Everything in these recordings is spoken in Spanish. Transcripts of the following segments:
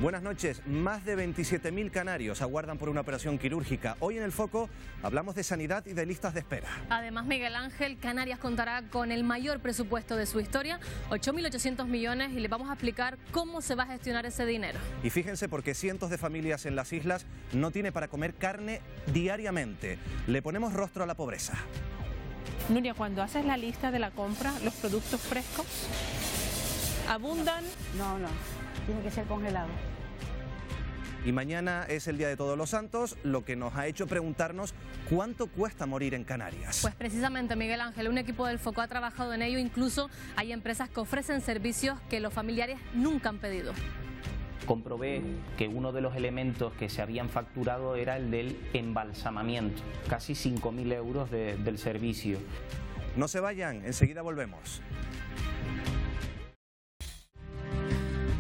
Buenas noches. Más de 27.000 canarios aguardan por una operación quirúrgica. Hoy en El Foco hablamos de sanidad y de listas de espera. Además, Miguel Ángel, Canarias contará con el mayor presupuesto de su historia, 8.800 millones, y le vamos a explicar cómo se va a gestionar ese dinero. Y fíjense porque cientos de familias en las islas no tienen para comer carne diariamente. Le ponemos rostro a la pobreza. Nuria, cuando haces la lista de la compra, ¿los productos frescos abundan? No, tiene que ser congelado. Y mañana es el Día de Todos los Santos, lo que nos ha hecho preguntarnos cuánto cuesta morir en Canarias. Pues precisamente, Miguel Ángel, un equipo del Foco ha trabajado en ello. Incluso hay empresas que ofrecen servicios que los familiares nunca han pedido. Comprobé que uno de los elementos que se habían facturado era el del embalsamamiento, casi 5.000 euros del servicio. No se vayan, enseguida volvemos.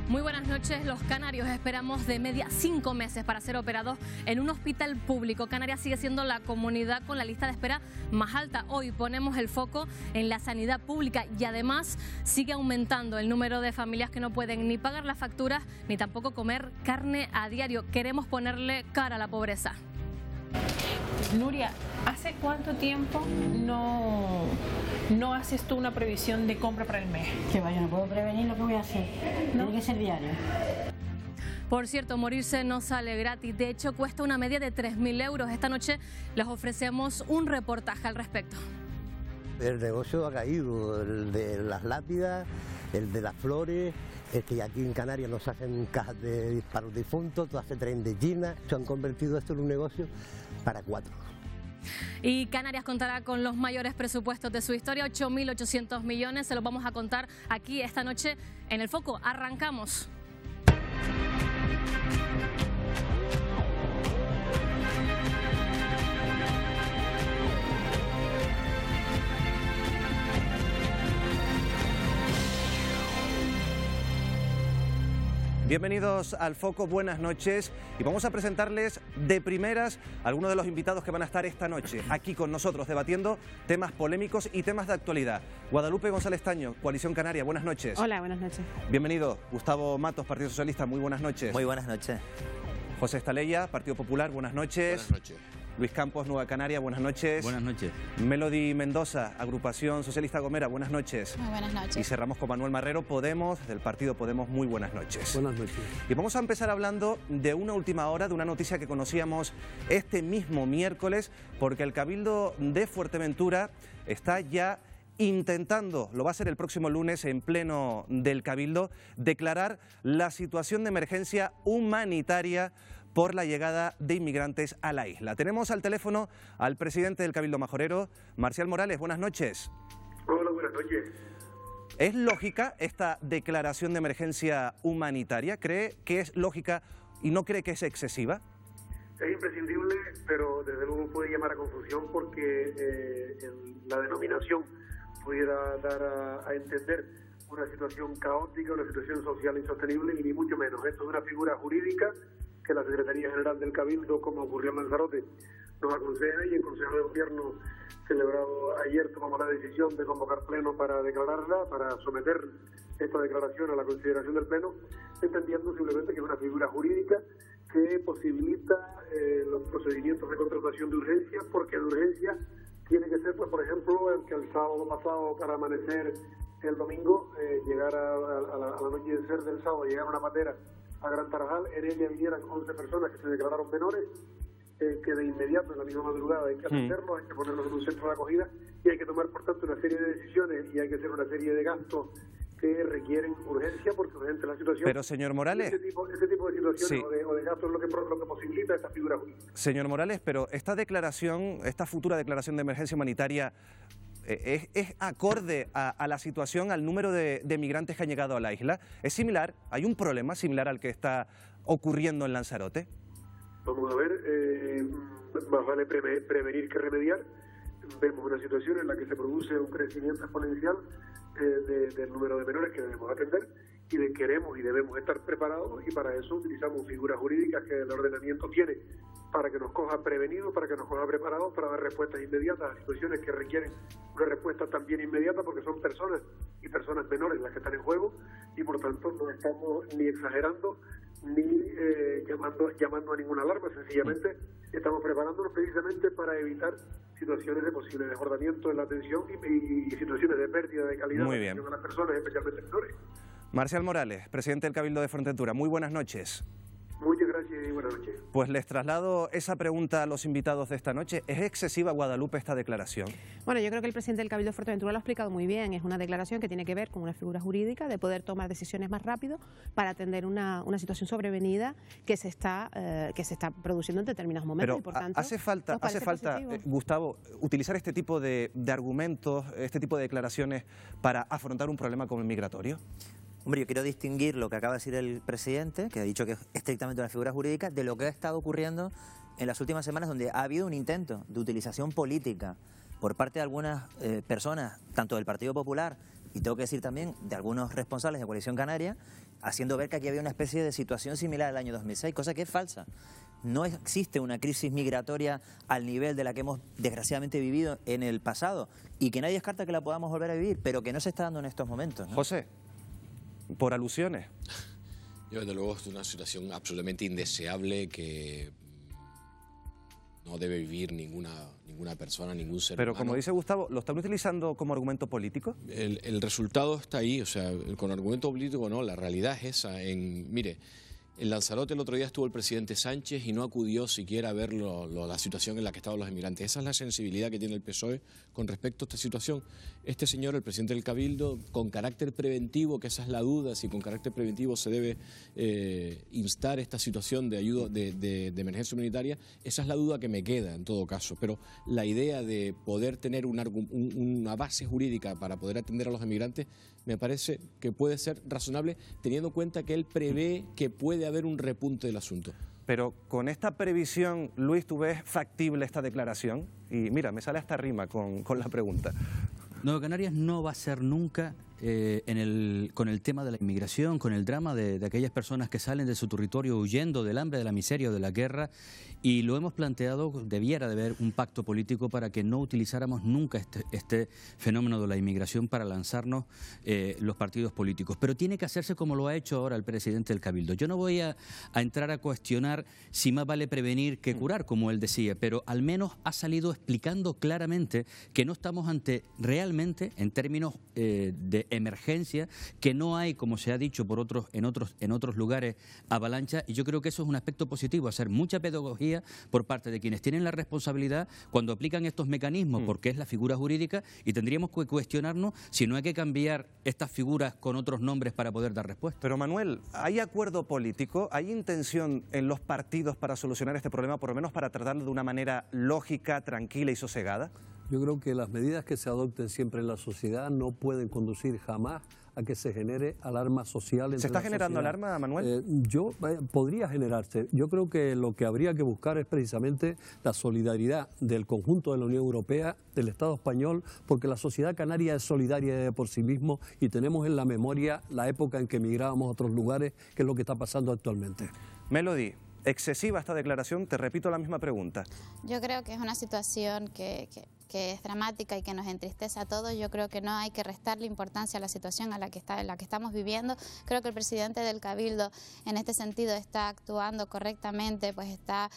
Muy buenas noches. Los canarios esperamos de media 5 meses para ser operados en un hospital público. Canarias sigue siendo la comunidad con la lista de espera más alta. Hoy ponemos el foco en la sanidad pública y además sigue aumentando el número de familias que no pueden ni pagar las facturas ni tampoco comer carne a diario. Queremos ponerle cara a la pobreza. Nuria, ¿hace cuánto tiempo no haces tú una previsión de compra para el mes? Que vaya, no puedo prevenir lo que voy a hacer. ¿No? Tiene que ser diario. Por cierto, morirse no sale gratis. De hecho, cuesta una media de 3.000 euros. Esta noche les ofrecemos un reportaje al respecto. El negocio ha caído, el de las lápidas, el de las flores, es que aquí en Canarias nos hacen cajas para los difuntos, todo hace tren de China. Se han convertido esto en un negocio para 4. Y Canarias contará con los mayores presupuestos de su historia, 8.800 millones. Se los vamos a contar aquí esta noche en El Foco. Arrancamos. Bienvenidos al Foco, buenas noches, y vamos a presentarles de primeras a algunos de los invitados que van a estar esta noche aquí con nosotros debatiendo temas polémicos y temas de actualidad. Guadalupe González Taño, Coalición Canaria, buenas noches. Hola, buenas noches. Bienvenido. Gustavo Matos, Partido Socialista, muy buenas noches. Muy buenas noches. José Estaleya, Partido Popular, buenas noches. Buenas noches. Luis Campos, Nueva Canaria, buenas noches. Buenas noches. Melody Mendoza, Agrupación Socialista Gomera, buenas noches. Muy buenas noches. Y cerramos con Manuel Marrero, Podemos, del Partido Podemos, muy buenas noches. Buenas noches. Y vamos a empezar hablando de una última hora, de una noticia que conocíamos este mismo miércoles, porque el Cabildo de Fuerteventura está ya intentando, lo va a hacer el próximo lunes en pleno del Cabildo, declarar la situación de emergencia humanitaria por la llegada de inmigrantes a la isla. Tenemos al teléfono al presidente del Cabildo Majorero, Marcial Morales. Buenas noches. Hola, buenas noches. ¿Es lógica esta declaración de emergencia humanitaria? ¿Cree que es lógica y no cree que es excesiva? Es imprescindible, pero desde luego puede llamar a confusión porque la denominación pudiera dar a entender una situación caótica, una situación social insostenible y ni mucho menos. Esto es una figura jurídica que la Secretaría General del Cabildo, como ocurrió en Lanzarote, nos aconseja, y el Consejo de Gobierno celebrado ayer tomamos la decisión de convocar pleno para declararla, para someter esta declaración a la consideración del pleno, entendiendo simplemente que es una figura jurídica que posibilita los procedimientos de contratación de urgencia, porque de urgencia tiene que ser, pues, por ejemplo, el que el sábado pasado, para amanecer el domingo, llegar a la noche de ser del sábado, llegar a una patera a Gran Tarajal, en ella vinieran 11 personas que se declararon menores, que de inmediato, en la misma madrugada, hay que atenderlos, hay que ponerlos en un centro de acogida y hay que tomar, por tanto, una serie de decisiones y hay que hacer una serie de gastos que requieren urgencia, porque urgente es la situación. Pero, señor Morales, Este tipo de situaciones, sí, o de gastos es lo que posibilita esta figura jurídica. Señor Morales, pero esta declaración, esta futura declaración de emergencia humanitaria, ¿es acorde a la situación, al número de migrantes que han llegado a la isla? ¿Es similar? ¿Hay un problema similar al que está ocurriendo en Lanzarote? Vamos a ver, más vale prevenir que remediar. Vemos una situación en la que se produce un crecimiento exponencial del número de menores que debemos atender y queremos y debemos estar preparados, y para eso utilizamos figuras jurídicas que el ordenamiento tiene, para que nos coja prevenidos, para que nos coja preparados para dar respuestas inmediatas a situaciones que requieren una respuesta también inmediata, porque son personas y personas menores las que están en juego, y por tanto no estamos ni exagerando ni llamando a ninguna alarma. Sencillamente estamos preparándonos precisamente para evitar situaciones de posible desbordamiento en la atención y situaciones de pérdida de calidad de atención a las personas, especialmente menores. Marcial Morales, presidente del Cabildo de Fuerteventura, muy buenas noches. Muchas gracias y buenas noches. Pues les traslado esa pregunta a los invitados de esta noche. ¿Es excesiva, Guadalupe, esta declaración? Bueno, yo creo que el presidente del Cabildo de Fuerteventura lo ha explicado muy bien. Es una declaración que tiene que ver con una figura jurídica de poder tomar decisiones más rápido para atender una situación sobrevenida que se está produciendo en determinados momentos. Pero y por tanto, hace falta Gustavo, utilizar este tipo de argumentos, este tipo de declaraciones para afrontar un problema como el migratorio. Hombre, yo quiero distinguir lo que acaba de decir el presidente, que ha dicho que es estrictamente una figura jurídica, de lo que ha estado ocurriendo en las últimas semanas, donde ha habido un intento de utilización política por parte de algunas personas, tanto del Partido Popular, y tengo que decir también de algunos responsables de Coalición Canaria, haciendo ver que aquí había una especie de situación similar al año 2006, cosa que es falsa. No existe una crisis migratoria al nivel de la que hemos desgraciadamente vivido en el pasado, y que nadie descarta que la podamos volver a vivir, pero que no se está dando en estos momentos, ¿no? José, por alusiones. Yo, desde luego, es una situación absolutamente indeseable que no debe vivir ninguna persona, ningún ser humano. Pero como dice Gustavo, ¿lo están utilizando como argumento político? El resultado está ahí, o sea, con argumento político no, la realidad es esa. Mire, en Lanzarote el otro día estuvo el presidente Sánchez y no acudió siquiera a ver la situación en la que estaban los inmigrantes. Esa es la sensibilidad que tiene el PSOE con respecto a esta situación. Este señor, el presidente del Cabildo, con carácter preventivo, que esa es la duda, si con carácter preventivo se debe instar esta situación de ayuda de emergencia humanitaria, esa es la duda que me queda en todo caso. Pero la idea de poder tener una base jurídica para poder atender a los inmigrantes me parece que puede ser razonable, teniendo en cuenta que él prevé que puede haber un repunte del asunto. Pero con esta previsión, Luis, ¿tú ves factible esta declaración? Y mira, me sale hasta rima con la pregunta. Nueva Canarias no va a ser nunca con el tema de la inmigración, con el drama de aquellas personas que salen de su territorio huyendo del hambre, de la miseria o de la guerra, y lo hemos planteado, debiera de haber un pacto político para que no utilizáramos nunca este fenómeno de la inmigración para lanzarnos los partidos políticos. Pero tiene que hacerse como lo ha hecho ahora el presidente del Cabildo. Yo no voy a entrar a cuestionar si más vale prevenir que curar, como él decía, pero al menos ha salido explicando claramente que no estamos ante realmente, en términos de emergencia, que no hay, como se ha dicho en otros lugares, avalancha, y yo creo que eso es un aspecto positivo, hacer mucha pedagogía por parte de quienes tienen la responsabilidad cuando aplican estos mecanismos, porque es la figura jurídica, y tendríamos que cuestionarnos si no hay que cambiar estas figuras con otros nombres para poder dar respuesta. Pero Manuel, ¿hay acuerdo político? ¿Hay intención en los partidos para solucionar este problema, por lo menos para tratarlo de una manera lógica, tranquila y sosegada? Yo creo que las medidas que se adopten siempre en la sociedad no pueden conducir jamás a que se genere alarma social. ¿Se está generando alarma, Manuel? Podría generarse. Yo creo que lo que habría que buscar es precisamente la solidaridad del conjunto de la Unión Europea, del Estado español, porque la sociedad canaria es solidaria por sí mismo y tenemos en la memoria la época en que emigrábamos a otros lugares, que es lo que está pasando actualmente. Melody, excesiva esta declaración, te repito la misma pregunta. Yo creo que es una situación que es dramática y que nos entristece a todos. Yo creo que no hay que restarle importancia a la situación en la que estamos viviendo. Creo que el presidente del Cabildo en este sentido está actuando correctamente, pues está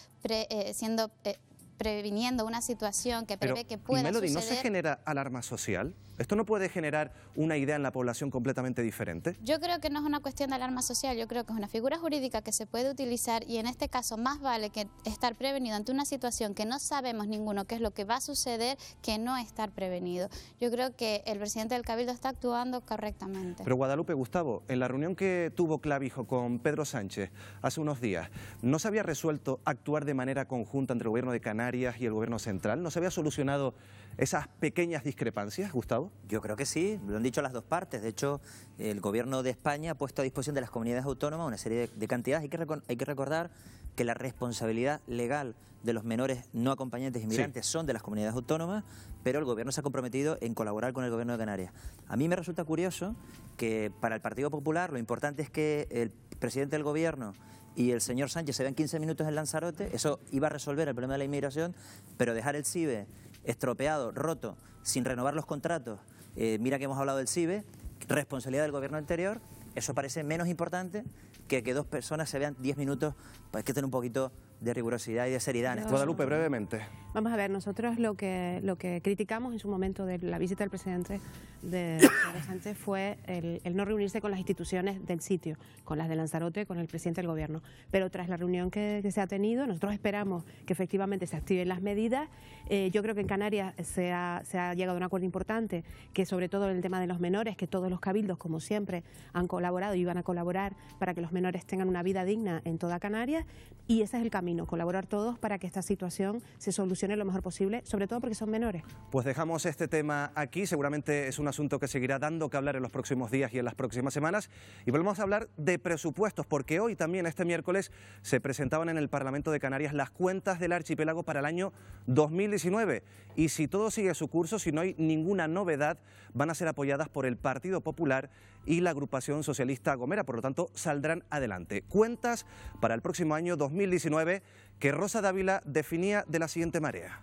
previniendo una situación que prevé que pueda Melody, suceder. ¿no se genera alarma social? ¿Esto no puede generar una idea en la población completamente diferente? Yo creo que no es una cuestión de alarma social, yo creo que es una figura jurídica que se puede utilizar, y en este caso más vale que estar prevenido ante una situación que no sabemos ninguno qué es lo que va a suceder, que no estar prevenido. Yo creo que el presidente del Cabildo está actuando correctamente. Pero Guadalupe, Gustavo, en la reunión que tuvo Clavijo con Pedro Sánchez hace unos días, ¿no se había resuelto actuar de manera conjunta entre el gobierno de Canarias y el gobierno central? ¿No se había solucionado esas pequeñas discrepancias, Gustavo? Yo creo que sí, lo han dicho las dos partes. De hecho, el gobierno de España ha puesto a disposición de las comunidades autónomas una serie de cantidades. Hay que recordar que la responsabilidad legal de los menores no acompañantes inmigrantes son de las comunidades autónomas, pero el Gobierno se ha comprometido en colaborar con el Gobierno de Canarias. A mí me resulta curioso que para el Partido Popular lo importante es que el presidente del Gobierno y el señor Sánchez se vean 15 minutos en Lanzarote, eso iba a resolver el problema de la inmigración, pero dejar el CIBE estropeado, roto, sin renovar los contratos, mira que hemos hablado del CIBE, responsabilidad del Gobierno anterior, eso parece menos importante que dos personas se vean 10 minutos, pues hay que tener un poquito de rigurosidad y de seriedad en esto. Guadalupe, brevemente. Vamos a ver, nosotros lo que criticamos en su momento de la visita del presidente de Sánchez fue el no reunirse con las instituciones del sitio, con las de Lanzarote, con el presidente del Gobierno. Pero tras la reunión que se ha tenido, nosotros esperamos que efectivamente se activen las medidas. Yo creo que en Canarias se ha llegado a un acuerdo importante, que sobre todo en el tema de los menores, que todos los cabildos, como siempre, han colaborado y van a colaborar para que los menores tengan una vida digna en toda Canarias, y ese es el camino, colaborar todos para que esta situación se solucione lo mejor posible, sobre todo porque son menores. Pues dejamos este tema aquí, seguramente es un asunto que seguirá dando que hablar en los próximos días y en las próximas semanas, y volvemos a hablar de presupuestos, porque hoy también, este miércoles, se presentaban en el Parlamento de Canarias las cuentas del archipiélago para el año 2019, y si todo sigue su curso, si no hay ninguna novedad, van a ser apoyadas por el Partido Popular y la agrupación socialista Gomera, por lo tanto saldrán adelante. Cuentas para el próximo año 2019 que Rosa Dávila definía de la siguiente manera.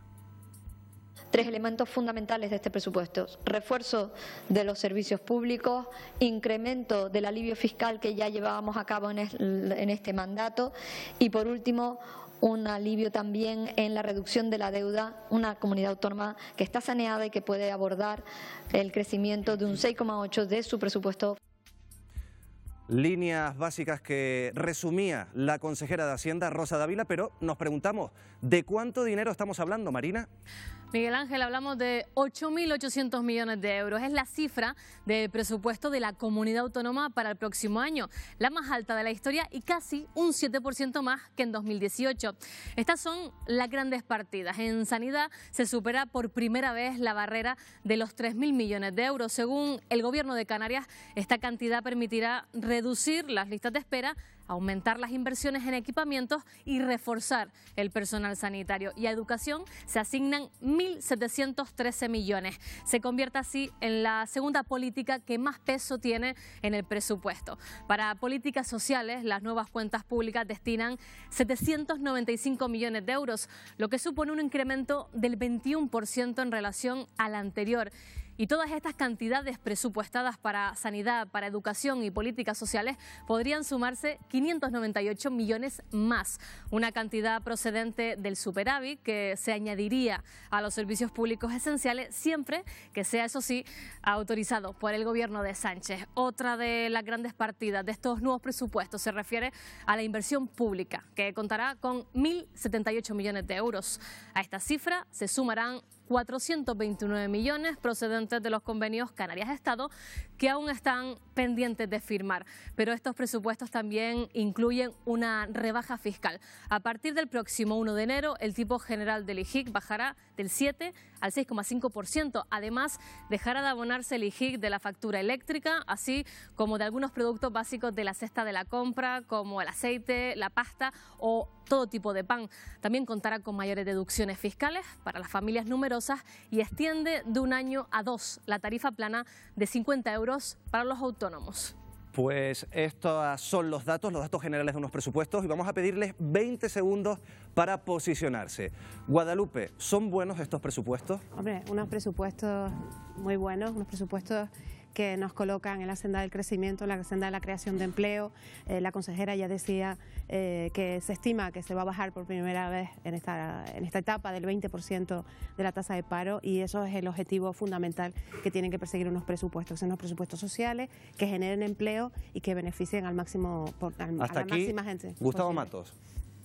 3 elementos fundamentales de este presupuesto: refuerzo de los servicios públicos, incremento del alivio fiscal que ya llevábamos a cabo en este mandato y, por último, un alivio también en la reducción de la deuda, una comunidad autónoma que está saneada y que puede abordar el crecimiento de un 6,8% de su presupuesto. Líneas básicas que resumía la consejera de Hacienda, Rosa Dávila, pero nos preguntamos, ¿de cuánto dinero estamos hablando, Marina? Miguel Ángel, hablamos de 8.800 millones de euros. Es la cifra del presupuesto de la comunidad autónoma para el próximo año, la más alta de la historia y casi un 7% más que en 2018. Estas son las grandes partidas. En sanidad se supera por primera vez la barrera de los 3.000 millones de euros. Según el Gobierno de Canarias, esta cantidad permitirá reducir las listas de espera, aumentar las inversiones en equipamientos y reforzar el personal sanitario. Y a educación se asignan 1.713 millones. Se convierte así en la segunda política que más peso tiene en el presupuesto. Para políticas sociales, las nuevas cuentas públicas destinan 795 millones de euros, lo que supone un incremento del 21% en relación al anterior. Y todas estas cantidades presupuestadas para sanidad, para educación y políticas sociales podrían sumarse 598 millones más, una cantidad procedente del superávit que se añadiría a los servicios públicos esenciales siempre que sea, eso sí, autorizado por el Gobierno de Sánchez. Otra de las grandes partidas de estos nuevos presupuestos se refiere a la inversión pública, que contará con 1.078 millones de euros. A esta cifra se sumarán 429 millones procedentes de los convenios Canarias-Estado que aún están pendientes de firmar. Pero estos presupuestos también incluyen una rebaja fiscal. A partir del próximo 1 de enero, el tipo general del IGIC bajará del 7 al 6,5%. Además, dejará de abonarse el IGIC de la factura eléctrica, así como de algunos productos básicos de la cesta de la compra, como el aceite, la pasta o todo tipo de pan. También contará con mayores deducciones fiscales para las familias numerosas y extiende de 1 año a 2 la tarifa plana de 50 euros para los autónomos. Pues estos son los datos generales de unos presupuestos, y vamos a pedirles 20 segundos para posicionarse. Guadalupe, ¿son buenos estos presupuestos? Hombre, unos presupuestos muy buenos, unos presupuestos que nos colocan en la senda del crecimiento, en la senda de la creación de empleo. La consejera ya decía que se estima que se va a bajar por primera vez en esta etapa del 20% de la tasa de paro, y eso es el objetivo fundamental que tienen que perseguir unos presupuestos, que son unos presupuestos sociales, que generen empleo y que beneficien al máximo, a la máxima gente. Gustavo Matos,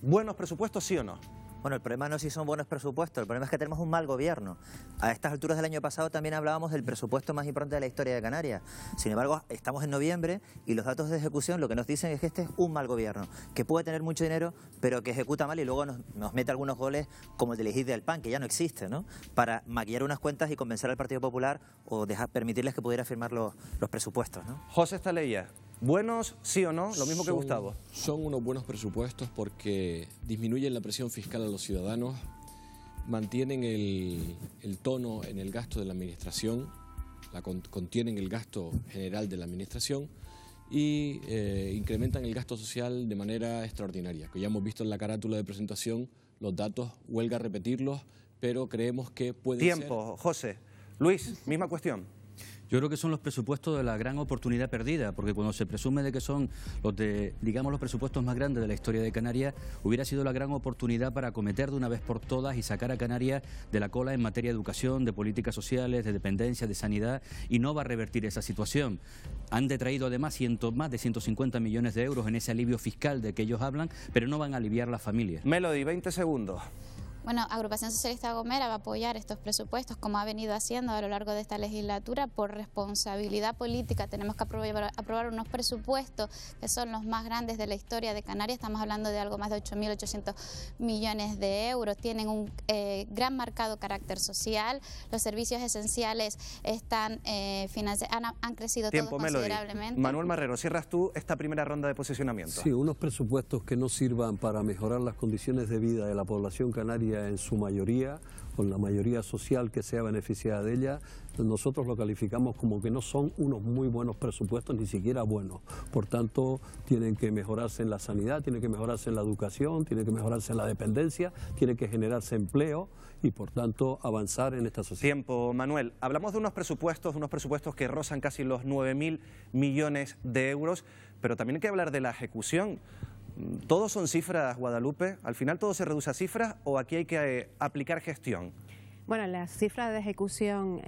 ¿buenos presupuestos, sí o no? Bueno, el problema no es si son buenos presupuestos, el problema es que tenemos un mal gobierno. A estas alturas del año pasado también hablábamos del presupuesto más importante de la historia de Canarias. Sin embargo, estamos en noviembre y los datos de ejecución lo que nos dicen es que este es un mal gobierno, que puede tener mucho dinero, pero que ejecuta mal y luego nos mete algunos goles como el del IGIC del PAN, que ya no existe, ¿no? Para maquillar unas cuentas y convencer al Partido Popular o permitirles que pudiera firmar los presupuestos, ¿no? José Estaleya, ¿Buenos, sí o no? Lo mismo que Gustavo. Son unos buenos presupuestos porque disminuyen la presión fiscal a los ciudadanos, mantienen el tono en el gasto de la administración, contienen el gasto general de la administración y incrementan el gasto social de manera extraordinaria. Que ya hemos visto en la carátula de presentación los datos, huelga repetirlos, pero creemos que puede ser... Tiempo, José. Luis, misma cuestión. Yo creo que son los presupuestos de la gran oportunidad perdida, porque cuando se presume de que son los presupuestos más grandes de la historia de Canarias, hubiera sido la gran oportunidad para acometer de una vez por todas y sacar a Canarias de la cola en materia de educación, de políticas sociales, de dependencia, de sanidad, y no va a revertir esa situación. Han detraído además más de 150 millones de euros en ese alivio fiscal de que ellos hablan, pero no van a aliviar a las familias. Melody, 20 segundos. Bueno, Agrupación Socialista Gomera va a apoyar estos presupuestos como ha venido haciendo a lo largo de esta legislatura por responsabilidad política. Tenemos que aprobar unos presupuestos que son los más grandes de la historia de Canarias. Estamos hablando de algo más de 8.800 millones de euros. Tienen un gran marcado carácter social. Los servicios esenciales están han crecido todos considerablemente. Manuel Marrero, cierras tú esta primera ronda de posicionamiento. Sí, unos presupuestos que no sirvan para mejorar las condiciones de vida de la población canaria en su mayoría, con la mayoría social que sea beneficiada de ella, nosotros lo calificamos como que no son unos muy buenos presupuestos, ni siquiera buenos. Por tanto, tienen que mejorarse en la sanidad, tienen que mejorarse en la educación, tienen que mejorarse en la dependencia, tiene que generarse empleo y, por tanto, avanzar en esta sociedad. Tiempo, Manuel. Hablamos de unos presupuestos que rozan casi los 9.000 millones de euros, pero también hay que hablar de la ejecución. ¿Todos son cifras, Guadalupe? ¿Al final todo se reduce a cifras o aquí hay que aplicar gestión? Bueno, la cifra de ejecución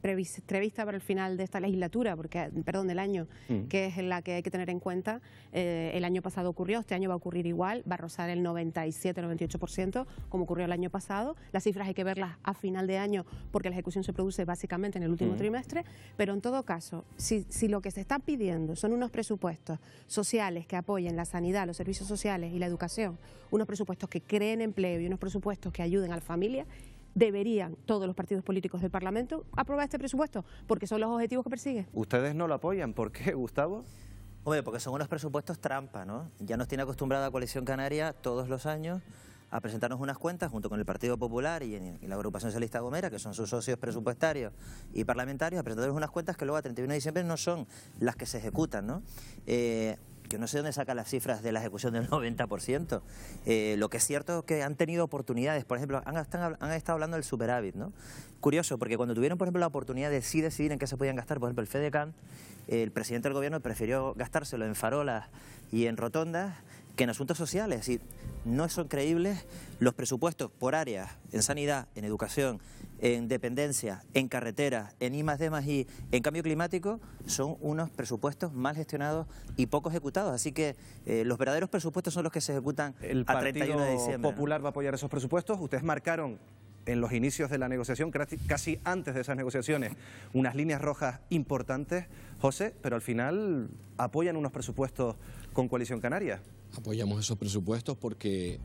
prevista para el final de esta legislatura, del año, que es la que hay que tener en cuenta, el año pasado ocurrió, este año va a ocurrir igual, va a rozar el 97-98%, como ocurrió el año pasado. Las cifras hay que verlas a final de año porque la ejecución se produce básicamente en el último trimestre, pero en todo caso, si lo que se está pidiendo son unos presupuestos sociales que apoyen la sanidad, los servicios sociales y la educación, unos presupuestos que creen empleo y unos presupuestos que ayuden a la familia, deberían todos los partidos políticos del Parlamento aprobar este presupuesto, porque son los objetivos que persigue. ¿Ustedes no lo apoyan? ¿Por qué, Gustavo? Hombre, porque son unos presupuestos trampa, ¿no? Ya nos tiene acostumbrada Coalición Canaria todos los años a presentarnos unas cuentas junto con el Partido Popular y la Agrupación Socialista Gomera, que son sus socios presupuestarios y parlamentarios, a presentarnos unas cuentas que luego a 31 de diciembre no son las que se ejecutan, ¿no? Que no sé dónde sacan las cifras de la ejecución del 90%. Lo que es cierto es que han tenido oportunidades, por ejemplo, han estado hablando del superávit, ¿no? Curioso, porque cuando tuvieron, por ejemplo, la oportunidad de sí decidir en qué se podían gastar, por ejemplo, el FEDECAN, el presidente del gobierno prefirió gastárselo en farolas y en rotondas que en asuntos sociales. Es decir, no son creíbles los presupuestos por áreas, en sanidad, en educación, en dependencia, en carreteras, en I+D+I, en cambio climático, son unos presupuestos mal gestionados y poco ejecutados. Así que los verdaderos presupuestos son los que se ejecutan a 31 de diciembre. El Partido Popular va a apoyar esos presupuestos. Ustedes marcaron en los inicios de la negociación, casi antes de esas negociaciones, unas líneas rojas importantes, José, pero al final apoyan unos presupuestos con Coalición Canaria. Apoyamos esos presupuestos porque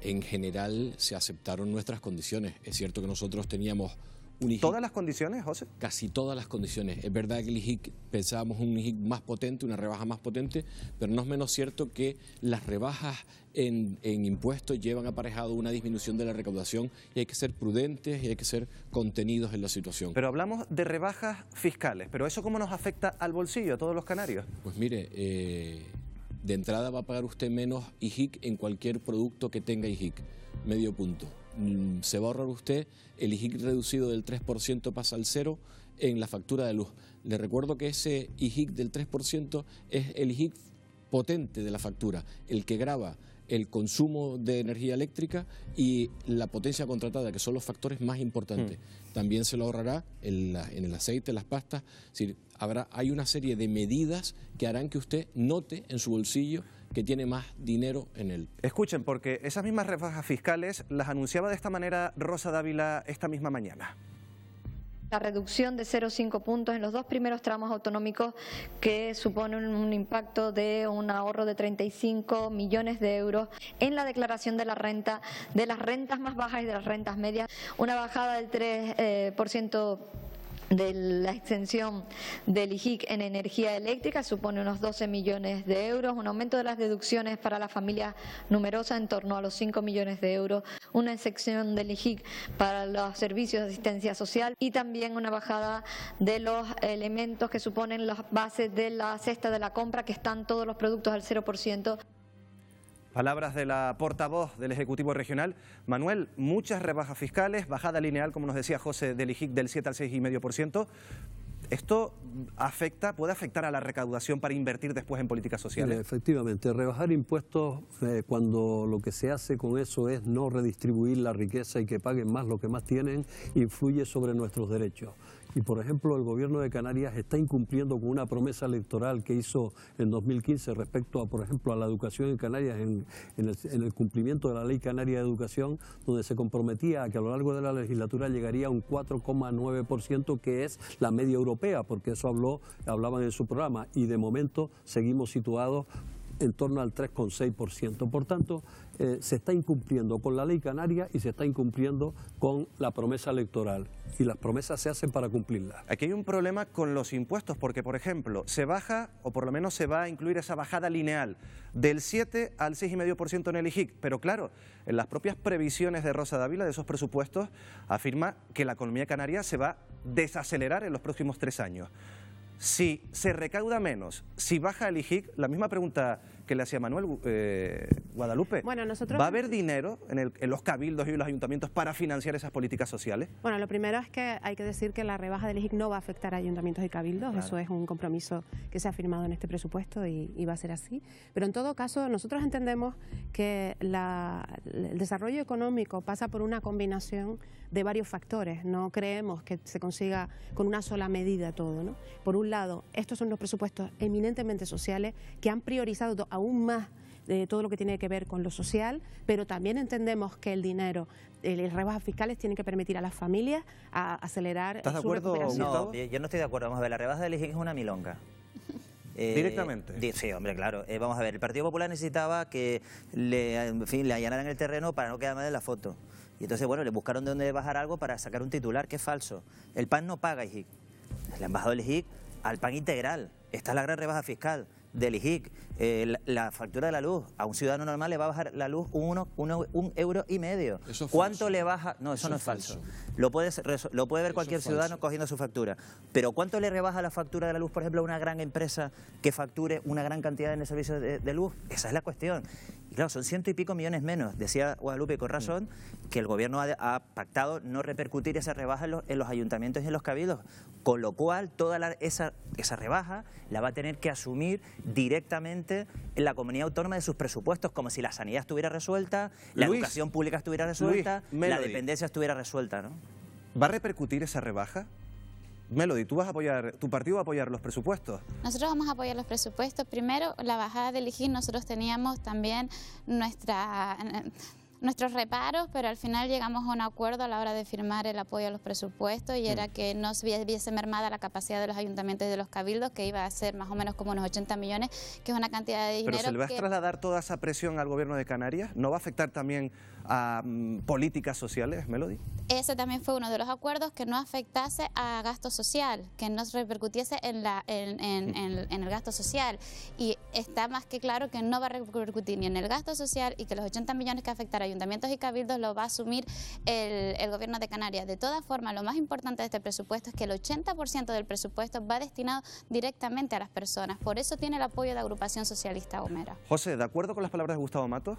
en general se aceptaron nuestras condiciones. Es cierto que nosotros teníamos un IJIC. ¿Todas las condiciones, José? Casi todas las condiciones. Es verdad que el IJIC pensábamos un IJIC más potente, una rebaja más potente, pero no es menos cierto que las rebajas en impuestos llevan aparejado una disminución de la recaudación y hay que ser prudentes y hay que ser contenidos en la situación. Pero hablamos de rebajas fiscales, pero ¿eso cómo nos afecta al bolsillo a todos los canarios? Pues mire, de entrada va a pagar usted menos IJIC en cualquier producto que tenga IJIC, medio punto. Se va a ahorrar usted, el IJIC reducido del 3% pasa al 0 en la factura de luz. Le recuerdo que ese IJIC del 3% es el IJIC potente de la factura, el que grava el consumo de energía eléctrica y la potencia contratada, que son los factores más importantes. También se lo ahorrará en el aceite, las pastas. Es decir, hay una serie de medidas que harán que usted note en su bolsillo que tiene más dinero en él. Escuchen, porque esas mismas rebajas fiscales las anunciaba de esta manera Rosa Dávila esta misma mañana. La reducción de 0,5 puntos en los dos primeros tramos autonómicos, que suponen un impacto de un ahorro de 35 millones de euros en la declaración de la renta, de las rentas más bajas y de las rentas medias, una bajada del 3% de la extensión del IJIC en energía eléctrica, supone unos 12 millones de euros, un aumento de las deducciones para las familias numerosas en torno a los 5 millones de euros, una excepción del IJIC para los servicios de asistencia social y también una bajada de los elementos que suponen las bases de la cesta de la compra, que están todos los productos al 0%. Palabras de la portavoz del Ejecutivo Regional. Manuel, muchas rebajas fiscales, bajada lineal, como nos decía José, del IJIC del 7 al 6,5%. ¿Esto puede afectar a la recaudación para invertir después en políticas sociales? Efectivamente, rebajar impuestos cuando lo que se hace con eso es no redistribuir la riqueza y que paguen más lo que más tienen, influye sobre nuestros derechos. Y, por ejemplo, el Gobierno de Canarias está incumpliendo con una promesa electoral que hizo en 2015 respecto a, por ejemplo, a la educación en Canarias, en el cumplimiento de la Ley Canaria de Educación, donde se comprometía a que a lo largo de la legislatura llegaría a un 4,9%, que es la media europea, porque eso hablaban en su programa, y de momento seguimos situados en torno al 3,6%. Por tanto, se está incumpliendo con la Ley Canaria y se está incumpliendo con la promesa electoral. Y las promesas se hacen para cumplirlas. Aquí hay un problema con los impuestos, porque, por ejemplo, se baja, o por lo menos se va a incluir esa bajada lineal del 7 al 6,5% en el IJIC. Pero claro, en las propias previsiones de Rosa Dávila, de esos presupuestos, afirma que la economía canaria se va a desacelerar en los próximos 3 años. Si se recauda menos, si baja el IJIC, la misma pregunta que le hacía Manuel, Guadalupe, bueno, ¿va a haber dinero en los cabildos y los ayuntamientos para financiar esas políticas sociales? Bueno, lo primero es que hay que decir que la rebaja del IJIC no va a afectar a ayuntamientos y cabildos, claro. Eso es un compromiso que se ha firmado en este presupuesto y va a ser así. Pero en todo caso, nosotros entendemos que el desarrollo económico pasa por una combinación de varios factores. No creemos que se consiga con una sola medida todo, ¿no? Por un lado, estos son los presupuestos eminentemente sociales que han priorizado aún más de todo lo que tiene que ver con lo social, pero también entendemos que el dinero, las rebajas fiscales tienen que permitir a las familias a acelerar su recuperación. No, yo no estoy de acuerdo. Vamos a ver, la rebaja del IJIC es una milonga. ¿Directamente? Sí, hombre, claro. Vamos a ver, el Partido Popular necesitaba que le allanaran el terreno para no quedar mal en la foto. Y entonces, bueno, le buscaron de dónde bajar algo para sacar un titular que es falso. El PAN no paga IJIC. Le han bajado el IJIC al PAN integral. Esta es la gran rebaja fiscal del IJIC. La factura de la luz, a un ciudadano normal le va a bajar la luz un euro y medio. Eso es ¿Cuánto falso. le baja? No, eso no es falso. Lo puede ver cualquier ciudadano cogiendo su factura. Pero ¿cuánto le rebaja la factura de la luz, por ejemplo, a una gran empresa que facture una gran cantidad en el servicio de luz? Esa es la cuestión. Y claro, son 100 y pico millones menos. Decía Guadalupe con razón que el gobierno ha pactado no repercutir esa rebaja en los ayuntamientos y en los cabildos, con lo cual toda esa rebaja la va a tener que asumir directamente en la comunidad autónoma de sus presupuestos, como si la sanidad estuviera resuelta, la educación pública estuviera resuelta, la dependencia estuviera resuelta, ¿no? ¿Va a repercutir esa rebaja? Melody, tu partido va a apoyar los presupuestos. Nosotros vamos a apoyar los presupuestos. Primero, la bajada del IJIC, nosotros teníamos también nuestros reparos, pero al final llegamos a un acuerdo a la hora de firmar el apoyo a los presupuestos y era que no se viese mermada la capacidad de los ayuntamientos y de los cabildos, que iba a ser más o menos como unos 80 millones, que es una cantidad de dinero. ¿Pero se le va a trasladar toda esa presión al gobierno de Canarias? ¿No va a afectar también a políticas sociales, Melody? Ese también fue uno de los acuerdos, que no afectase a gasto social, que no repercutiese en el gasto social. Y está más que claro que no va a repercutir ni en el gasto social y que los 80 millones que afectará a ayuntamientos y cabildos lo va a asumir el gobierno de Canarias. De todas formas, lo más importante de este presupuesto es que el 80% del presupuesto va destinado directamente a las personas. Por eso tiene el apoyo de la agrupación socialista Gomera. José, ¿de acuerdo con las palabras de Gustavo Matos?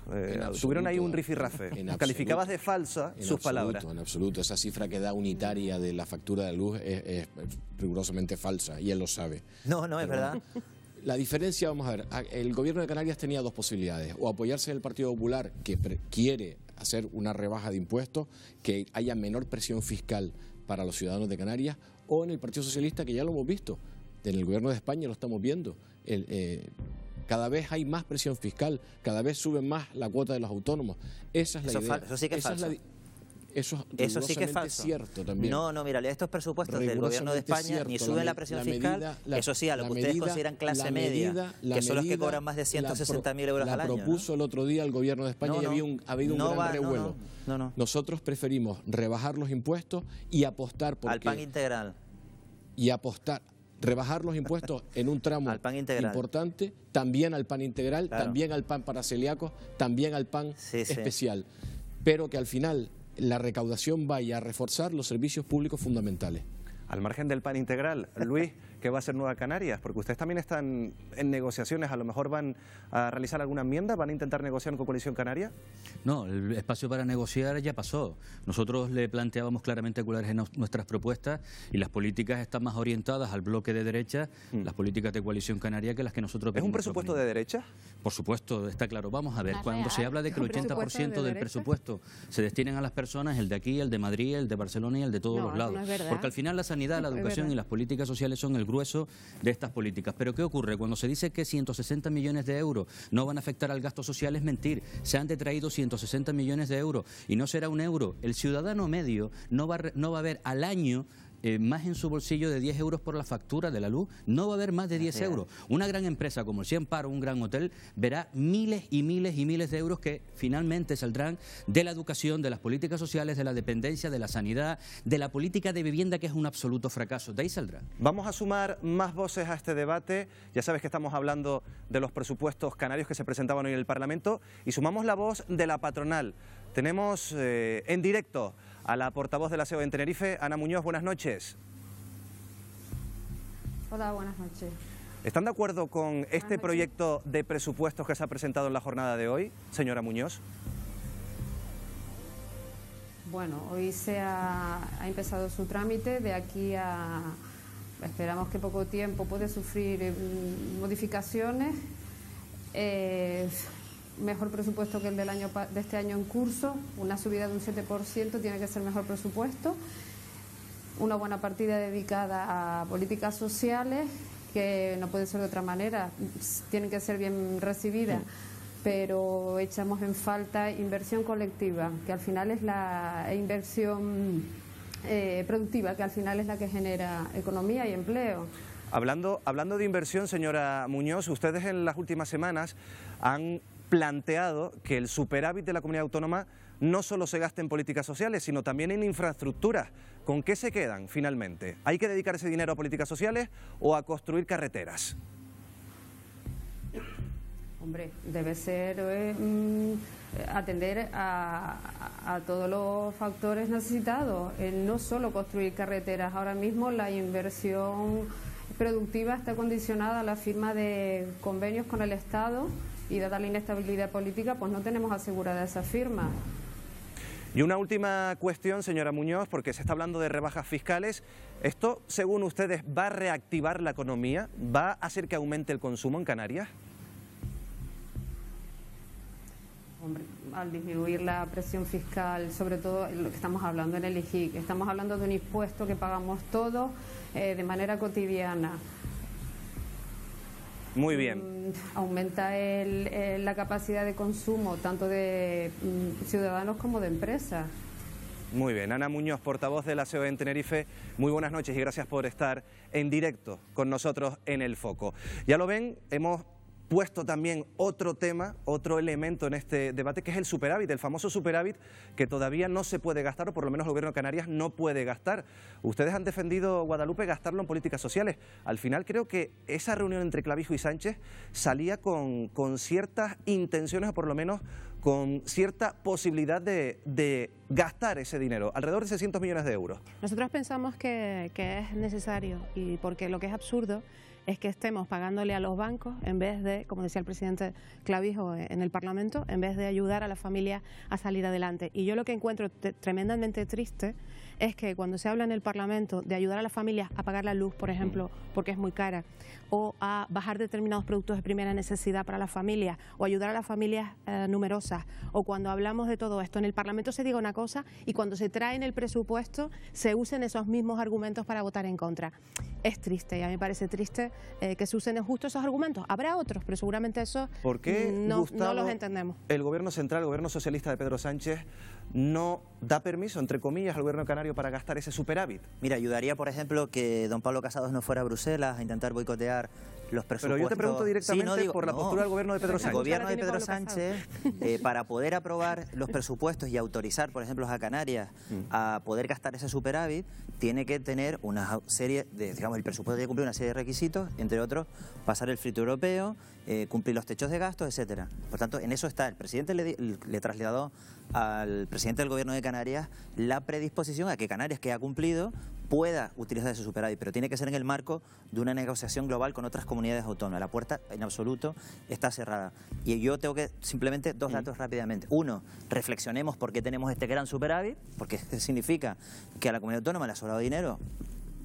Tuvieron ahí un rifirrafe. Calificabas de falsa sus palabras. En absoluto. Esa cifra que da unitaria de la factura de luz es rigurosamente falsa y él lo sabe. No, es verdad. La diferencia, vamos a ver, el gobierno de Canarias tenía dos posibilidades: o apoyarse en el Partido Popular, que quiere hacer una rebaja de impuestos, que haya menor presión fiscal para los ciudadanos de Canarias, o en el Partido Socialista, que ya lo hemos visto, en el gobierno de España lo estamos viendo. Cada vez hay más presión fiscal, cada vez suben más la cuota de los autónomos. Esa es la idea. Eso sí que es falso. Eso sí que es falso. Cierto también. No, mira, estos presupuestos del gobierno de España ni suben la presión fiscal, eso sí, a lo que ustedes consideran clase media, que son los que cobran más de 160.000 euros al año. La propuso el otro día el gobierno de España y ha habido un gran revuelo. No. Nosotros preferimos rebajar los impuestos y apostar por al PAN integral. y apostar, rebajar los impuestos en un tramo importante, también al pan integral, también al pan para celíacos, también al pan especial, pero que al final la recaudación vaya a reforzar los servicios públicos fundamentales. Al margen del pan integral, Luis, ¿qué va a hacer Nueva Canarias? Porque ustedes también están en negociaciones, a lo mejor van a realizar alguna enmienda, ¿van a intentar negociar con Coalición Canaria? No, el espacio para negociar ya pasó. Nosotros le planteábamos claramente cuáles eran nuestras propuestas y las políticas están más orientadas al bloque de derecha, las políticas de Coalición Canaria, que las que nosotros... ¿Es un presupuesto de derecha? Por supuesto, está claro. Vamos a ver, cuando se habla de que el 80% del presupuesto se destinen a las personas, el de aquí, el de Madrid, el de Barcelona y el de todos los lados. No es verdad. Porque al final la sanidad, la educación y las políticas sociales son el grueso de estas políticas. Pero ¿qué ocurre? Cuando se dice que 160 millones de euros no van a afectar al gasto social, es mentir. Se han detraído 160 millones de euros y no será un euro. El ciudadano medio no va a ver al año más en su bolsillo de 10 euros por la factura de la luz, no va a haber más de 10 euros. Una gran empresa como el Cien Paro, un gran hotel, verá miles y miles y miles de euros que finalmente saldrán de la educación, de las políticas sociales, de la dependencia, de la sanidad, de la política de vivienda, que es un absoluto fracaso. De ahí saldrá. Vamos a sumar más voces a este debate. Ya sabes que estamos hablando de los presupuestos canarios que se presentaban hoy en el Parlamento y sumamos la voz de la patronal. Tenemos en directo a la portavoz de la SEO en Tenerife, Ana Muñoz. Buenas noches. Hola, buenas noches. ¿Están de acuerdo con este proyecto de presupuestos que se ha presentado en la jornada de hoy, señora Muñoz? Bueno, hoy ha empezado su trámite. De aquí a... esperamos que poco tiempo puede sufrir modificaciones. Mejor presupuesto que el de este año en curso, una subida de un 7%, tiene que ser mejor presupuesto, una buena partida dedicada a políticas sociales, que no puede ser de otra manera, tienen que ser bien recibidas, pero echamos en falta inversión colectiva, que al final es la inversión productiva, que al final es la que genera economía y empleo. Hablando de inversión, señora Muñoz, ustedes en las últimas semanas han planteado que el superávit de la comunidad autónoma no solo se gaste en políticas sociales, sino también en infraestructuras. ¿Con qué se quedan finalmente? ¿Hay que dedicar ese dinero a políticas sociales o a construir carreteras? Hombre, debe ser atender a todos los factores necesitados, no solo construir carreteras. Ahora mismo la inversión productiva está condicionada a la firma de convenios con el Estado y dada la inestabilidad política, pues no tenemos asegurada esa firma. Y una última cuestión, señora Muñoz, porque se está hablando de rebajas fiscales. ¿Esto, según ustedes, va a reactivar la economía? ¿Va a hacer que aumente el consumo en Canarias? Hombre, al disminuir la presión fiscal, sobre todo lo que estamos hablando en el IGIC, estamos hablando de un impuesto que pagamos todos de manera cotidiana. Muy bien. Aumenta la capacidad de consumo tanto de ciudadanos como de empresas. Muy bien. Ana Muñoz, portavoz de la SEO en Tenerife, muy buenas noches y gracias por estar en directo con nosotros en El Foco. Ya lo ven, hemos puesto también otro tema, otro elemento en este debate, que es el superávit, el famoso superávit que todavía no se puede gastar, o por lo menos el Gobierno de Canarias no puede gastar. Ustedes han defendido, Guadalupe, gastarlo en políticas sociales. Al final creo que esa reunión entre Clavijo y Sánchez salía con ciertas intenciones, o por lo menos con cierta posibilidad de gastar ese dinero, alrededor de 600 millones de euros. Nosotros pensamos que es necesario, y porque lo que es absurdo es que estemos pagándole a los bancos en vez de, como decía el presidente Clavijo en el Parlamento, en vez de ayudar a las familias a salir adelante. Y yo lo que encuentro tremendamente triste es que cuando se habla en el Parlamento de ayudar a las familias a pagar la luz, por ejemplo, porque es muy cara, o a bajar determinados productos de primera necesidad para las familias, o ayudar a las familias numerosas, o cuando hablamos de todo esto, en el Parlamento se diga una cosa y cuando se trae en el presupuesto se usen esos mismos argumentos para votar en contra. Es triste, y a mí me parece triste que se usen justo esos argumentos. Habrá otros, pero seguramente esos ¿por qué, no Gustavo, los entendemos? El Gobierno central, el Gobierno socialista de Pedro Sánchez, no da permiso, entre comillas, al gobierno canario para gastar ese superávit. Mira, ayudaría, por ejemplo, que don Pablo Casado no fuera a Bruselas a intentar boicotear los presupuestos. Pero yo te pregunto directamente por la postura del gobierno de Pedro Sánchez. El gobierno de Pedro Sánchez, para poder aprobar los presupuestos y autorizar, por ejemplo, a Canarias a poder gastar ese superávit, tiene que tener una serie de, digamos, el presupuesto tiene que cumplir una serie de requisitos, entre otros, pasar el filtro europeo, cumplir los techos de gastos, etcétera. Por tanto, en eso está. El presidente le trasladó al presidente del gobierno de Canarias la predisposición a que Canarias, que ha cumplido, pueda utilizar ese superávit, pero tiene que ser en el marco de una negociación global con otras comunidades autónomas. La puerta, en absoluto, está cerrada. Y yo tengo que, simplemente, dos datos rápidamente. Uno, reflexionemos por qué tenemos este gran superávit, porque significa que a la comunidad autónoma le ha sobrado dinero,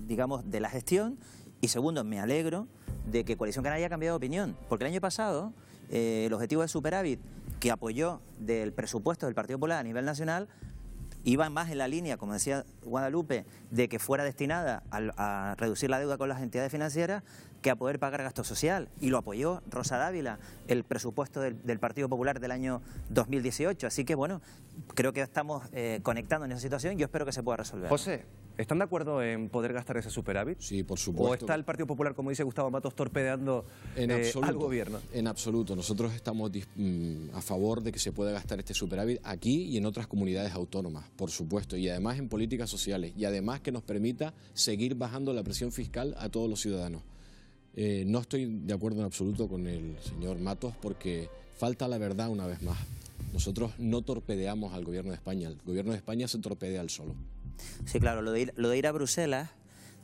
digamos, de la gestión. Y segundo, me alegro de que Coalición Canaria ha cambiado de opinión, porque el año pasado el objetivo de superávit que apoyó del presupuesto del Partido Popular a nivel nacional iba más en la línea, como decía Guadalupe, de que fuera destinada a reducir la deuda con las entidades financieras que a poder pagar gasto social. Y lo apoyó Rosa Dávila, el presupuesto del Partido Popular del año 2018. Así que, bueno, creo que estamos conectando en esa situación y yo espero que se pueda resolver. José, ¿están de acuerdo en poder gastar ese superávit? Sí, por supuesto. ¿O está el Partido Popular, como dice Gustavo Matos, torpedeando al gobierno? En absoluto. Nosotros estamos a favor de que se pueda gastar este superávit aquí y en otras comunidades autónomas, por supuesto, y además en políticas sociales, y además que nos permita seguir bajando la presión fiscal a todos los ciudadanos. No estoy de acuerdo en absoluto con el señor Matos porque falta la verdad una vez más. Nosotros no torpedeamos al gobierno de España, el gobierno de España se torpedea al solo. Sí, claro, lo de ir a Bruselas,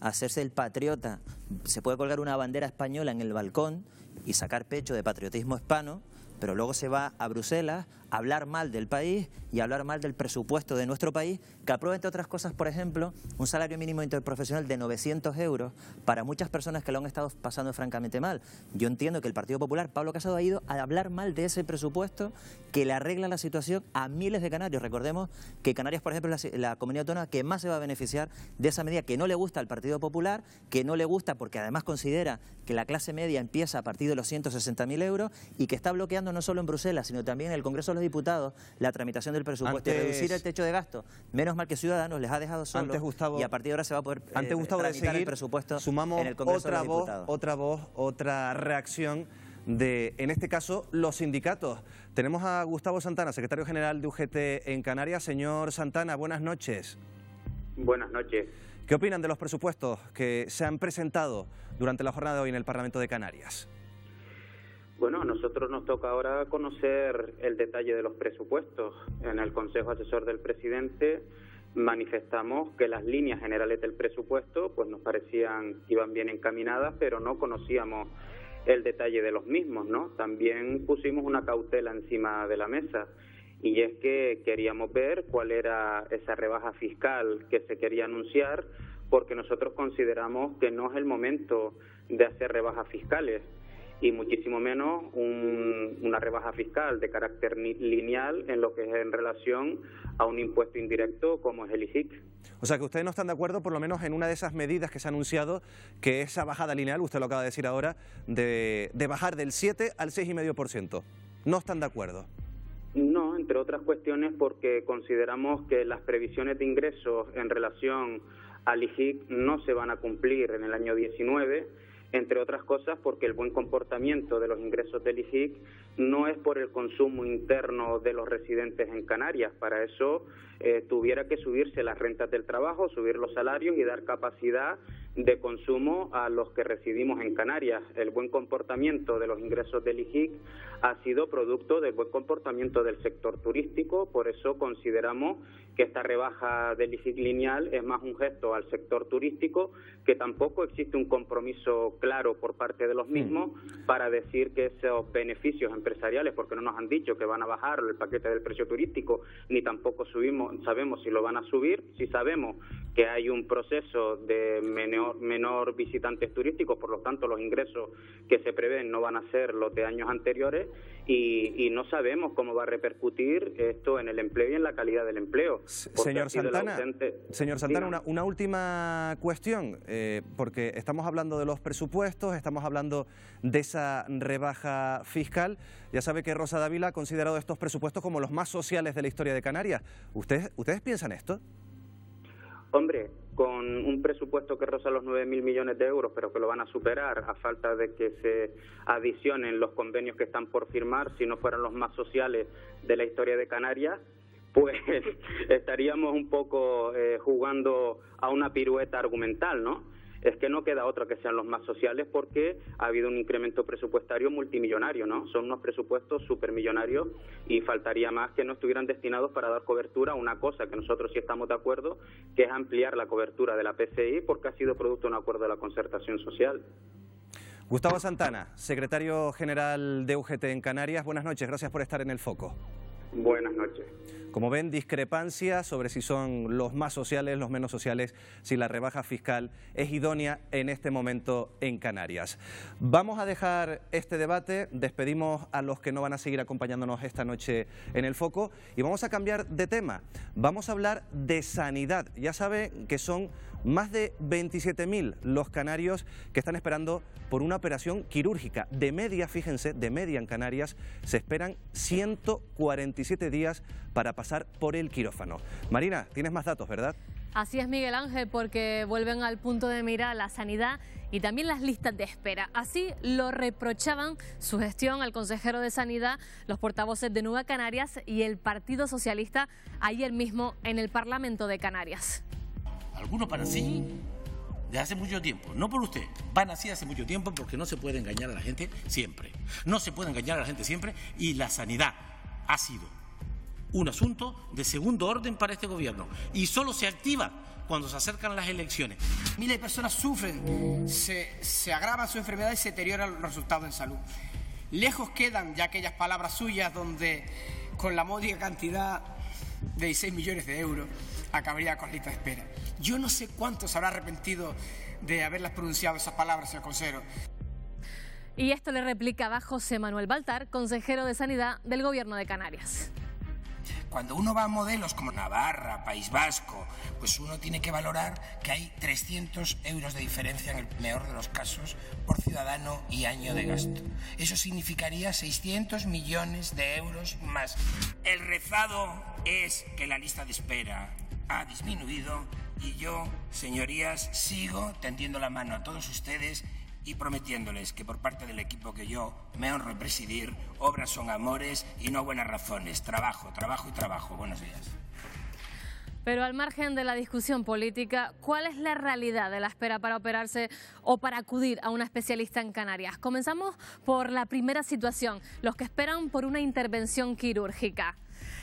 hacerse el patriota, se puede colgar una bandera española en el balcón y sacar pecho de patriotismo hispano, pero luego se va a Bruselas a hablar mal del país y a hablar mal del presupuesto de nuestro país, que aprueba, entre otras cosas, por ejemplo, un salario mínimo interprofesional de 900 euros para muchas personas que lo han estado pasando francamente mal. Yo entiendo que el Partido Popular, Pablo Casado, ha ido a hablar mal de ese presupuesto que le arregla la situación a miles de canarios. Recordemos que Canarias, por ejemplo, es la comunidad autónoma que más se va a beneficiar de esa medida, que no le gusta al Partido Popular, que no le gusta porque además considera que la clase media empieza a partir de los 160.000 euros y que está bloqueando no solo en Bruselas, sino también en el Congreso de los Diputados la tramitación del presupuesto y reducir el techo de gasto. Menos mal que Ciudadanos les ha dejado solos y a partir de ahora se va a poder tramitar el presupuesto en el Congreso de los Diputados. Otra reacción de, en este caso, los sindicatos. Tenemos a Gustavo Santana, secretario general de UGT en Canarias. Señor Santana, buenas noches. Buenas noches. ¿Qué opinan de los presupuestos que se han presentado durante la jornada de hoy en el Parlamento de Canarias? Bueno, a nosotros nos toca ahora conocer el detalle de los presupuestos. En el Consejo Asesor del Presidente manifestamos que las líneas generales del presupuesto pues nos parecían que iban bien encaminadas, pero no conocíamos el detalle de los mismos, ¿no? También pusimos una cautela encima de la mesa y es que queríamos ver cuál era esa rebaja fiscal que se quería anunciar, porque nosotros consideramos que no es el momento de hacer rebajas fiscales y muchísimo menos una rebaja fiscal de carácter lineal en lo que es en relación a un impuesto indirecto como es el IGIC. O sea que ustedes no están de acuerdo por lo menos en una de esas medidas que se ha anunciado, que esa bajada lineal, usted lo acaba de decir ahora, de bajar del 7 al 6,5%. ¿No están de acuerdo? No, entre otras cuestiones porque consideramos que las previsiones de ingresos en relación al IGIC no se van a cumplir en el año 19, entre otras cosas porque el buen comportamiento de los ingresos del IGIC no es por el consumo interno de los residentes en Canarias. Para eso tuviera que subirse las rentas del trabajo, subir los salarios y dar capacidad de consumo a los que residimos en Canarias. El buen comportamiento de los ingresos del IGIC ha sido producto del buen comportamiento del sector turístico, por eso consideramos que esta rebaja del IGIC lineal es más un gesto al sector turístico, que tampoco existe un compromiso claro por parte de los mismos para decir que esos beneficios empresariales, porque no nos han dicho que van a bajar el paquete del precio turístico, ni tampoco sabemos si lo van a subir. Sí sabemos que hay un proceso de menor visitantes turísticos, por lo tanto los ingresos que se prevén no van a ser los de años anteriores y no sabemos cómo va a repercutir esto en el empleo y en la calidad del empleo. Señor Santana, una última cuestión, porque estamos hablando de los presupuestos, estamos hablando de esa rebaja fiscal, Ya sabe que Rosa Dávila ha considerado estos presupuestos como los más sociales de la historia de Canarias. ¿Ustedes piensan esto? Hombre, con un presupuesto que roza los 9.000 millones de euros, pero que lo van a superar a falta de que se adicionen los convenios que están por firmar, si no fueran los más sociales de la historia de Canarias, pues estaríamos un poco jugando a una pirueta argumental, ¿no? Es que no queda otra que sean los más sociales porque ha habido un incremento presupuestario multimillonario, ¿no? Son unos presupuestos supermillonarios y faltaría más que no estuvieran destinados para dar cobertura a una cosa que nosotros sí estamos de acuerdo, que es ampliar la cobertura de la PCI porque ha sido producto de un acuerdo de la concertación social. Gustavo Santana, secretario general de UGT en Canarias. Buenas noches, gracias por estar en el foco. Buenas noches. Como ven, discrepancia sobre si son los más sociales, los menos sociales, si la rebaja fiscal es idónea en este momento en Canarias. Vamos a dejar este debate, despedimos a los que no van a seguir acompañándonos esta noche en el foco y vamos a cambiar de tema. Vamos a hablar de sanidad. Ya saben que son más de 27.000 los canarios que están esperando por una operación quirúrgica. De media, fíjense, de media en Canarias se esperan 147 días para pasar por el quirófano. Marina, tienes más datos, ¿verdad? Así es, Miguel Ángel, porque vuelven al punto de mira la sanidad y también las listas de espera. Así lo reprochaban su gestión al consejero de Sanidad, los portavoces de Nueva Canarias y el Partido Socialista ayer mismo en el Parlamento de Canarias. Algunos van así de hace mucho tiempo, no por usted, van así hace mucho tiempo porque no se puede engañar a la gente siempre. No se puede engañar a la gente siempre y la sanidad ha sido un asunto de segundo orden para este gobierno y solo se activa cuando se acercan las elecciones. Miles de personas sufren, se agrava su enfermedad y se deterioran los resultados en salud. Lejos quedan ya aquellas palabras suyas donde con la módica cantidad de 16 millones de euros acabaría con lista de espera. Yo no sé cuánto se habrá arrepentido de haberlas pronunciado esas palabras, señor consejero. Y esto le replicaba José Manuel Baltar, consejero de Sanidad del Gobierno de Canarias. Cuando uno va a modelos como Navarra, País Vasco, pues uno tiene que valorar que hay 300 euros de diferencia en el peor de los casos por ciudadano y año de gasto. Eso significaría 600 millones de euros más. El rezado es que la lista de espera ha disminuido y yo, señorías, sigo tendiendo la mano a todos ustedes y prometiéndoles que por parte del equipo que yo me honro en presidir, obras son amores y no buenas razones. Trabajo, trabajo y trabajo. Buenos días. Pero al margen de la discusión política, ¿cuál es la realidad de la espera para operarse o para acudir a una especialista en Canarias? Comenzamos por la primera situación, los que esperan por una intervención quirúrgica.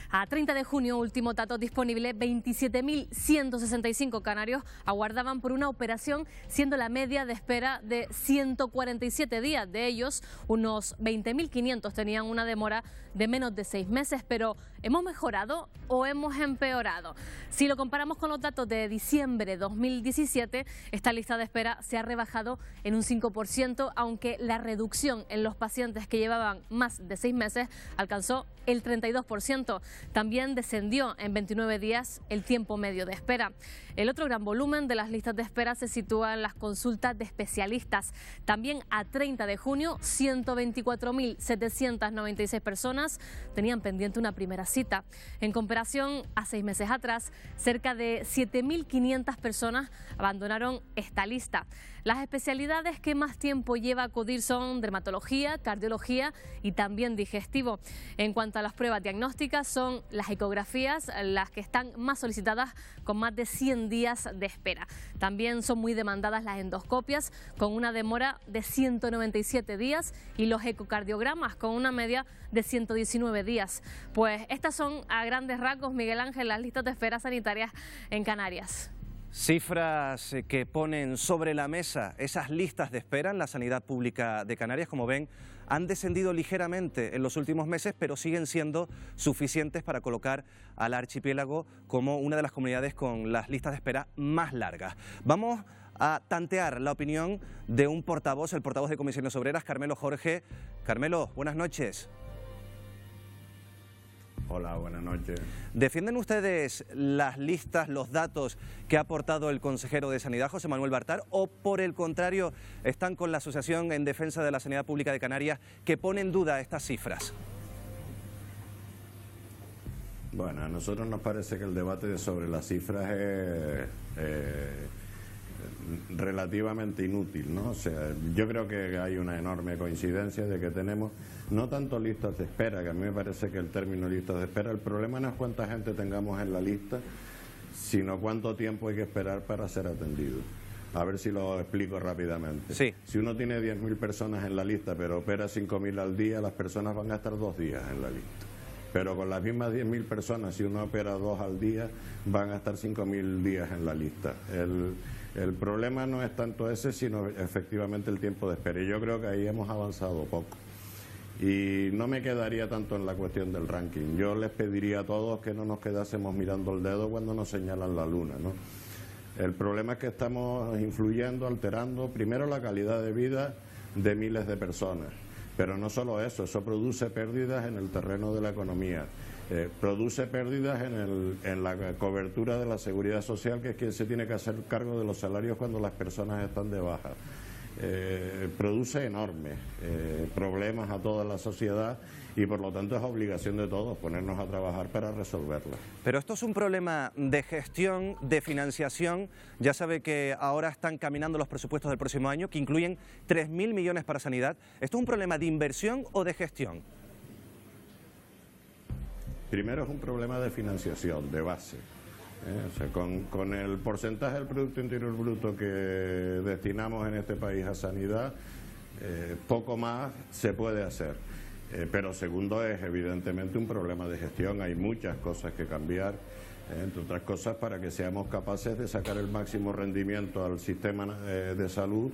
A 30 de junio, último dato disponible, 27.165 canarios aguardaban por una operación, siendo la media de espera de 147 días. De ellos, unos 20.500 tenían una demora de menos de 6 meses, pero ¿hemos mejorado o hemos empeorado? Si lo comparamos con los datos de diciembre de 2017, esta lista de espera se ha rebajado en un 5%, aunque la reducción en los pacientes que llevaban más de 6 meses alcanzó el 32%. También descendió en 29 días el tiempo medio de espera. El otro gran volumen de las listas de espera se sitúa en las consultas de especialistas. También a 30 de junio, 124.796 personas tenían pendiente una primera cita. En comparación a 6 meses atrás, cerca de 7.500 personas abandonaron esta lista. Las especialidades que más tiempo lleva a acudir son dermatología, cardiología y también digestivo. En cuanto a las pruebas diagnósticas, son las ecografías las que están más solicitadas, con más de 100 días de espera. También son muy demandadas las endoscopias, con una demora de 197 días, y los ecocardiogramas, con una media de 119 días. Pues estas son, a grandes rasgos, Miguel Ángel, las listas de espera sanitarias en Canarias. Cifras que ponen sobre la mesa esas listas de espera en la sanidad pública de Canarias. Como ven, han descendido ligeramente en los últimos meses, pero siguen siendo suficientes para colocar al archipiélago como una de las comunidades con las listas de espera más largas. Vamos a tantear la opinión de un portavoz, el portavoz de Comisiones Obreras, Carmelo Jorge. Carmelo, buenas noches. Hola, buenas noches. ¿Defienden ustedes las listas, los datos que ha aportado el consejero de Sanidad, José Manuel Baltar, o por el contrario están con la Asociación en Defensa de la Sanidad Pública de Canarias que pone en duda estas cifras? Bueno, a nosotros nos parece que el debate sobre las cifras es relativamente inútil, ¿no? O sea, yo creo que hay una enorme coincidencia de que tenemos no tanto listas de espera, que a mí me parece que el término listas de espera, el problema no es cuánta gente tengamos en la lista, sino cuánto tiempo hay que esperar para ser atendido. A ver si lo explico rápidamente. Sí. Si uno tiene 10.000 personas en la lista, pero opera 5.000 al día, las personas van a estar 2 días en la lista. Pero con las mismas 10.000 personas, si uno opera 2 al día, van a estar 5.000 días en la lista. El problema no es tanto ese, sino efectivamente el tiempo de espera. Y yo creo que ahí hemos avanzado poco. Y no me quedaría tanto en la cuestión del ranking. Yo les pediría a todos que no nos quedásemos mirando el dedo cuando nos señalan la luna, ¿no? El problema es que estamos influyendo, alterando, primero la calidad de vida de miles de personas. Pero no solo eso, eso produce pérdidas en el terreno de la economía. Produce pérdidas en la cobertura de la seguridad social, que es quien se tiene que hacer cargo de los salarios cuando las personas están de baja. Produce enormes problemas a toda la sociedad y por lo tanto es obligación de todos ponernos a trabajar para resolverlo. Pero esto es un problema de gestión, de financiación. Ya sabe que ahora están caminando los presupuestos del próximo año, que incluyen 3.000 millones para sanidad. ¿Esto es un problema de inversión o de gestión? Primero es un problema de financiación, de base. O sea, con el porcentaje del Producto Interior Bruto que destinamos en este país a sanidad, poco más se puede hacer. Pero segundo es evidentemente un problema de gestión. Hay muchas cosas que cambiar, entre otras cosas para que seamos capaces de sacar el máximo rendimiento al sistema de salud,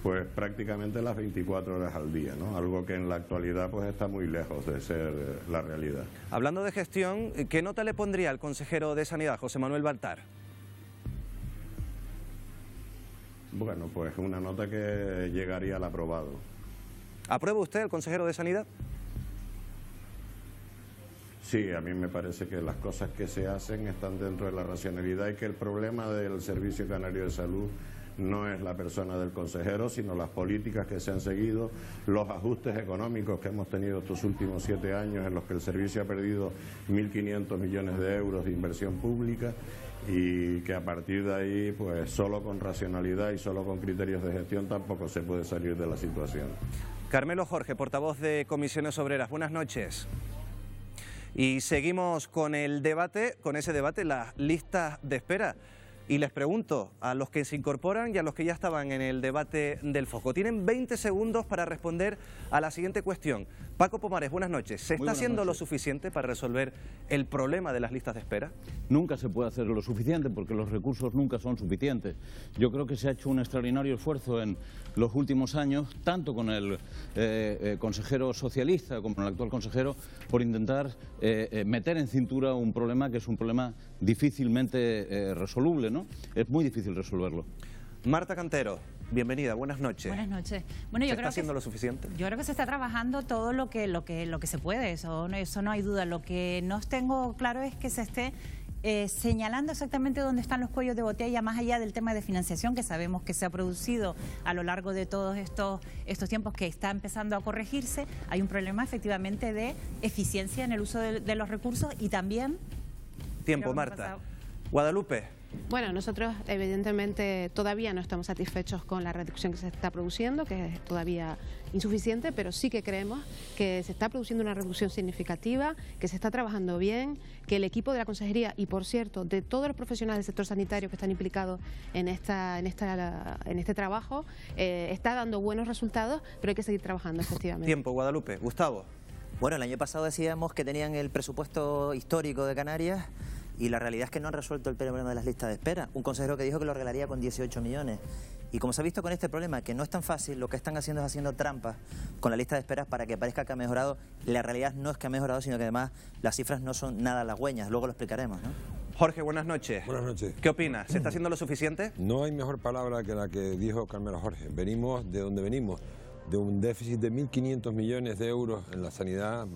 pues prácticamente las 24 horas al día, ¿no? Algo que en la actualidad pues está muy lejos de ser la realidad. Hablando de gestión, ¿qué nota le pondría al consejero de Sanidad, José Manuel Baltar? Bueno, pues una nota que llegaría al aprobado. ¿Aprueba usted el consejero de Sanidad? Sí, a mí me parece que las cosas que se hacen están dentro de la racionalidad y que el problema del Servicio Canario de Salud no es la persona del consejero, sino las políticas que se han seguido, los ajustes económicos que hemos tenido estos últimos 7 años en los que el servicio ha perdido 1.500 millones de euros de inversión pública y que a partir de ahí, pues solo con racionalidad y solo con criterios de gestión tampoco se puede salir de la situación. Carmelo Jorge, portavoz de Comisiones Obreras, buenas noches. Y seguimos con el debate, con ese debate, las listas de espera. Y les pregunto a los que se incorporan y a los que ya estaban en el debate del foco. Tienen 20 segundos para responder a la siguiente cuestión. Paco Pomares, buenas noches. ¿Se está haciendo lo suficiente para resolver el problema de las listas de espera? Nunca se puede hacer lo suficiente porque los recursos nunca son suficientes. Yo creo que se ha hecho un extraordinario esfuerzo en los últimos años, tanto con el consejero socialista como con el actual consejero, por intentar meter en cintura un problema que es un problema difícilmente resoluble, ¿no? Es muy difícil resolverlo. Marta Cantero, bienvenida, buenas noches. Buenas noches. Bueno, yo ¿Se creo está haciendo lo suficiente? Yo creo que se está trabajando todo lo que se puede, eso no hay duda. Lo que no tengo claro es que se esté señalando exactamente dónde están los cuellos de botella, más allá del tema de financiación que sabemos que se ha producido a lo largo de todos estos tiempos, que está empezando a corregirse. Hay un problema efectivamente de eficiencia en el uso de los recursos y también... Tiempo, Marta. Guadalupe. Bueno, nosotros evidentemente todavía no estamos satisfechos con la reducción que se está produciendo, que es todavía insuficiente, pero sí que creemos que se está produciendo una reducción significativa, que se está trabajando bien, que el equipo de la consejería y, por cierto, de todos los profesionales del sector sanitario que están implicados en este trabajo, está dando buenos resultados, pero hay que seguir trabajando efectivamente. Tiempo, Guadalupe. Gustavo. Bueno, el año pasado decíamos que tenían el presupuesto histórico de Canarias y la realidad es que no han resuelto el problema de las listas de espera. Un consejero que dijo que lo arreglaría con 18 millones. Y como se ha visto con este problema, que no es tan fácil, lo que están haciendo es haciendo trampas con la lista de esperas para que parezca que ha mejorado. La realidad no es que ha mejorado, sino que además las cifras no son nada halagüeñas. Luego lo explicaremos, ¿no? Jorge, buenas noches. Buenas noches. ¿Qué opinas? ¿Se está haciendo lo suficiente? No hay mejor palabra que la que dijo Carmelo Jorge. Venimos de donde venimos, de un déficit de 1.500 millones de euros en la sanidad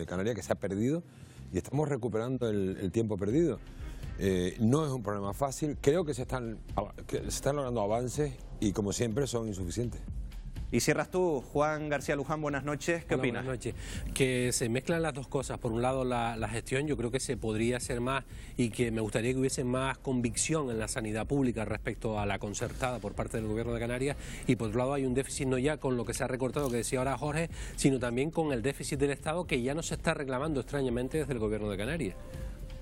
canaria que se ha perdido. y estamos recuperando el tiempo perdido. No es un problema fácil, creo que se están logrando avances y como siempre son insuficientes. Y cierras tú, Juan García Luján, buenas noches, ¿qué opinas? Buenas noches. Que se mezclan las dos cosas. Por un lado la gestión, yo creo que se podría hacer más y que me gustaría que hubiese más convicción en la sanidad pública respecto a la concertada por parte del Gobierno de Canarias, y por otro lado hay un déficit no ya con lo que se ha recortado, que decía ahora Jorge, sino también con el déficit del Estado, que ya no se está reclamando extrañamente desde el Gobierno de Canarias.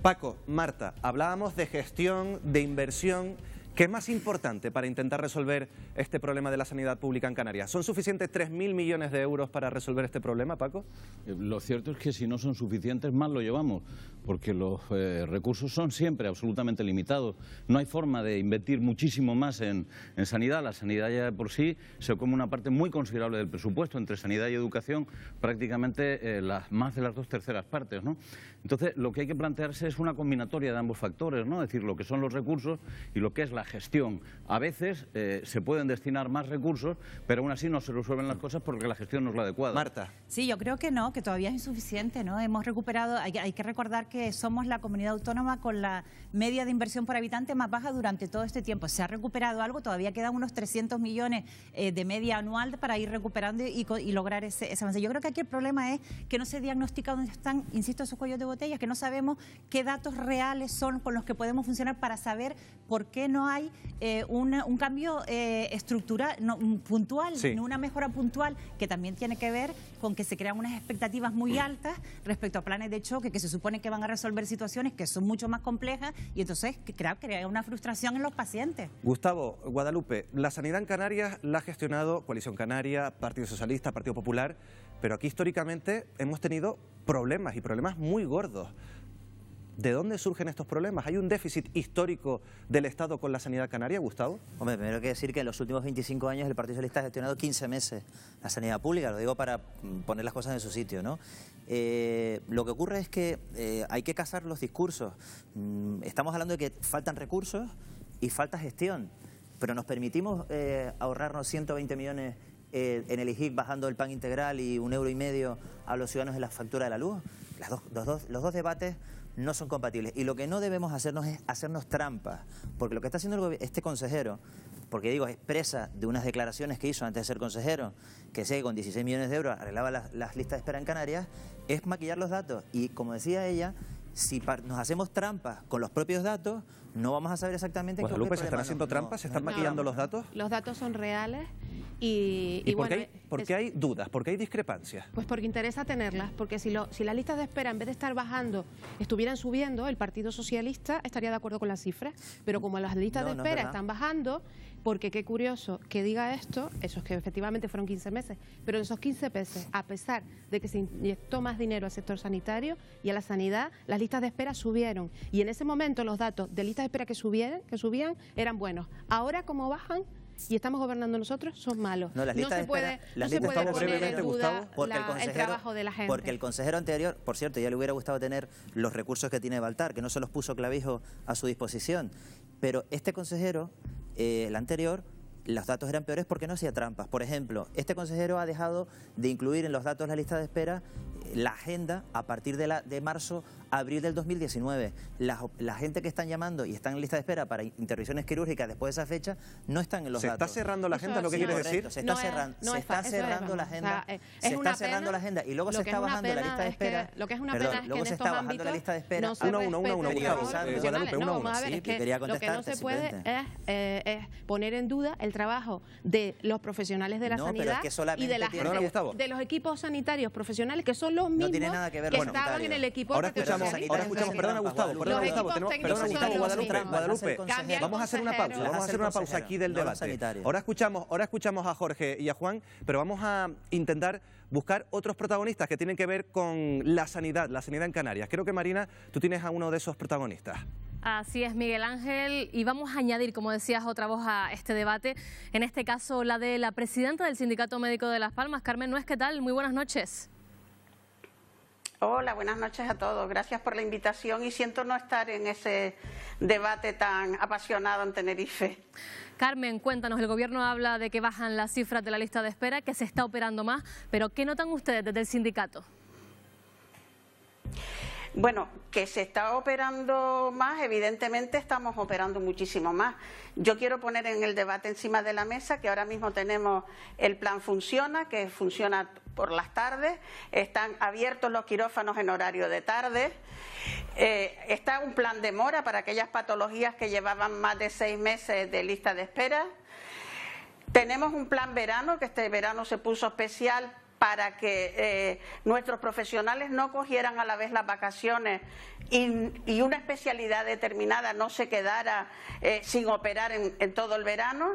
Paco, Marta, hablábamos de gestión, de inversión. ¿Qué es más importante para intentar resolver este problema de la sanidad pública en Canarias? ¿Son suficientes 3.000 millones de euros para resolver este problema, Paco? Lo cierto es que si no son suficientes, mal lo llevamos, porque los recursos son siempre absolutamente limitados. No hay forma de invertir muchísimo más en sanidad. La sanidad ya de por sí se come una parte muy considerable del presupuesto. Entre sanidad y educación, prácticamente más de las 2/3 partes, ¿no? Entonces, lo que hay que plantearse es una combinatoria de ambos factores, ¿no? Es decir, lo que son los recursos y lo que es la gestión. A veces se pueden destinar más recursos, pero aún así no se resuelven las cosas porque la gestión no es la adecuada. Marta. Sí, yo creo que no, que todavía es insuficiente, ¿no? Hemos recuperado, hay que recordar que somos la comunidad autónoma con la media de inversión por habitante más baja durante todo este tiempo. Se ha recuperado algo, todavía quedan unos 300 millones de media anual para ir recuperando y lograr ese avance. Yo creo que aquí el problema es que no se diagnostica dónde están, insisto, esos cuellos de botella, que no sabemos qué datos reales son con los que podemos funcionar para saber por qué no hay un cambio estructural, puntual, sí, una mejora puntual, que también tiene que ver con que se crean unas expectativas muy altas respecto a planes de choque que se supone que van a resolver situaciones que son mucho más complejas, y entonces crea una frustración en los pacientes. Gustavo, Guadalupe, la sanidad en Canarias la ha gestionado Coalición Canaria, Partido Socialista, Partido Popular, pero aquí históricamente hemos tenido problemas, y problemas muy gordos. ¿De dónde surgen estos problemas? ¿Hay un déficit histórico del Estado con la sanidad canaria, Gustavo? Hombre, primero hay que decir que en los últimos 25 años el Partido Socialista ha gestionado 15 meses la sanidad pública, lo digo para poner las cosas en su sitio, ¿no? Lo que ocurre es que hay que casar los discursos. Estamos hablando de que faltan recursos y falta gestión, pero nos permitimos ahorrarnos 120 millones en el IGIC bajando el pan integral y 1,5 € a los ciudadanos en la factura de la luz. Los dos debates no son compatibles, y lo que no debemos hacernos es hacernos trampas, porque lo que está haciendo este consejero, porque digo, expresa de unas declaraciones que hizo antes de ser consejero, que sé que con 16 millones de euros arreglaba las listas de espera en Canarias, es maquillar los datos, y como decía ella, si nos hacemos trampas con los propios datos, no vamos a saber exactamente qué Guadalupe, ¿se están haciendo trampas? ¿Se están maquillando los datos? Los datos son reales y ¿por bueno, qué hay dudas? ¿Por qué hay discrepancias? Pues porque interesa tenerlas, porque si las listas de espera en vez de estar bajando estuvieran subiendo, el Partido Socialista estaría de acuerdo con las cifras, pero como las listas de espera están bajando, porque qué curioso que diga esto, eso es que efectivamente fueron 15 meses, pero en esos 15 meses, a pesar de que se inyectó más dinero al sector sanitario y a la sanidad, las listas de espera subieron, y en ese momento los datos de listas de espera que subían eran buenos. Ahora, como bajan y estamos gobernando nosotros, son malos. No, las listas no se puede poner en duda el trabajo de la gente. Porque el consejero anterior, por cierto, ya le hubiera gustado tener los recursos que tiene Baltar, que no se los puso Clavijo a su disposición, pero este consejero, el anterior, los datos eran peores porque no hacía trampas. Por ejemplo, este consejero ha dejado de incluir en los datos de la lista de espera la agenda a partir de marzo a abril del 2019. La gente que están llamando y están en lista de espera para intervenciones quirúrgicas después de esa fecha no están en los datos. ¿Se está cerrando la agenda, lo que quieres decir? Se está cerrando la agenda. Se está cerrando la agenda y luego se está bajando la lista de espera. Lo que es una pena es que en estos ámbitos la lista de espera. Lo que no se puede es poner en duda el trabajo de los profesionales de la sanidad y de la gente, de los equipos sanitarios profesionales, que son los mismos que estaban en el equipo. Ahora escuchamos, perdona Gustavo, Guadalupe, vamos a hacer una pausa aquí del debate. Ahora escuchamos a Jorge y a Juan, pero vamos a intentar buscar otros protagonistas que tienen que ver con la sanidad en Canarias. Creo que, Marina, tú tienes a uno de esos protagonistas. Así es, Miguel Ángel, y vamos a añadir, como decías, otra voz a este debate, en este caso la de la presidenta del Sindicato Médico de Las Palmas, Carmen Nuez. ¿Qué tal? Muy buenas noches. Hola, buenas noches a todos. Gracias por la invitación y siento no estar en ese debate tan apasionado en Tenerife. Carmen, cuéntanos, el Gobierno habla de que bajan las cifras de la lista de espera, que se está operando más, pero ¿qué notan ustedes desde el sindicato? Bueno, que se está operando más, evidentemente estamos operando muchísimo más. Yo quiero poner en el debate encima de la mesa que ahora mismo tenemos el plan Funciona, que funciona por las tardes, están abiertos los quirófanos en horario de tarde, está un plan de mora para aquellas patologías que llevaban más de 6 meses de lista de espera. Tenemos un plan verano, que este verano se puso especial para que nuestros profesionales no cogieran a la vez las vacaciones y una especialidad determinada no se quedara sin operar en todo el verano.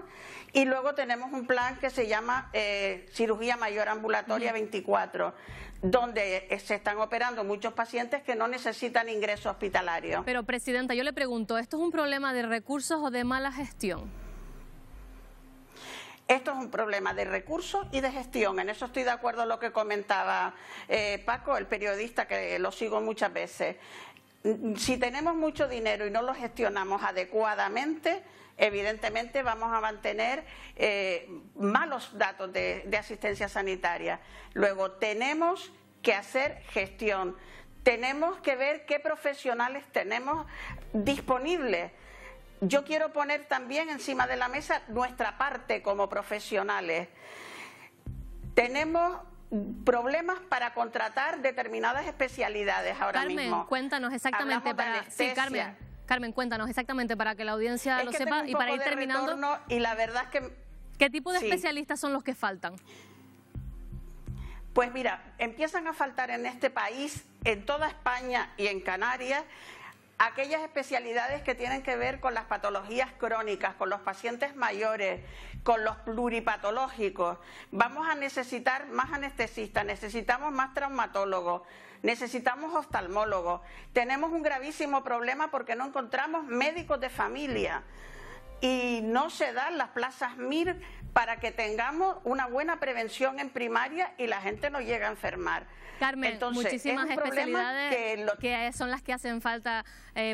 Y luego tenemos un plan que se llama cirugía mayor ambulatoria 24, donde se están operando muchos pacientes que no necesitan ingreso hospitalario. Pero, Presidenta, yo le pregunto, ¿esto es un problema de recursos o de mala gestión? Esto es un problema de recursos y de gestión. En eso estoy de acuerdo con lo que comentaba Paco, el periodista, que lo sigo muchas veces. Si tenemos mucho dinero y no lo gestionamos adecuadamente, evidentemente vamos a mantener malos datos de asistencia sanitaria. Luego, tenemos que hacer gestión. Tenemos que ver qué profesionales tenemos disponibles. Yo quiero poner también encima de la mesa nuestra parte como profesionales. Tenemos problemas para contratar determinadas especialidades ahora mismo. Carmen, cuéntanos exactamente para... Sí, Carmen, cuéntanos exactamente para que la audiencia lo sepa y para ir terminando. Y la verdad es que... ¿Qué tipo de especialistas son los que faltan? Pues mira, empiezan a faltar en este país, en toda España y en Canarias, aquellas especialidades que tienen que ver con las patologías crónicas, con los pacientes mayores, con los pluripatológicos. Vamos a necesitar más anestesistas, necesitamos más traumatólogos, necesitamos oftalmólogos. Tenemos un gravísimo problema porque no encontramos médicos de familia y no se dan las plazas MIR para que tengamos una buena prevención en primaria y la gente no llegue a enfermar. Carmen, entonces, muchísimas especialidades que son las que hacen falta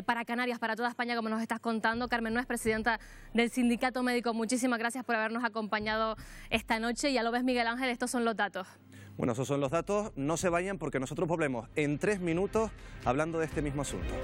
para Canarias, para toda España, como nos estás contando. Carmen Nuez, presidenta del Sindicato Médico, muchísimas gracias por habernos acompañado esta noche. Ya lo ves, Miguel Ángel, estos son los datos. Bueno, esos son los datos. No se vayan porque nosotros volvemos en 3 minutos hablando de este mismo asunto.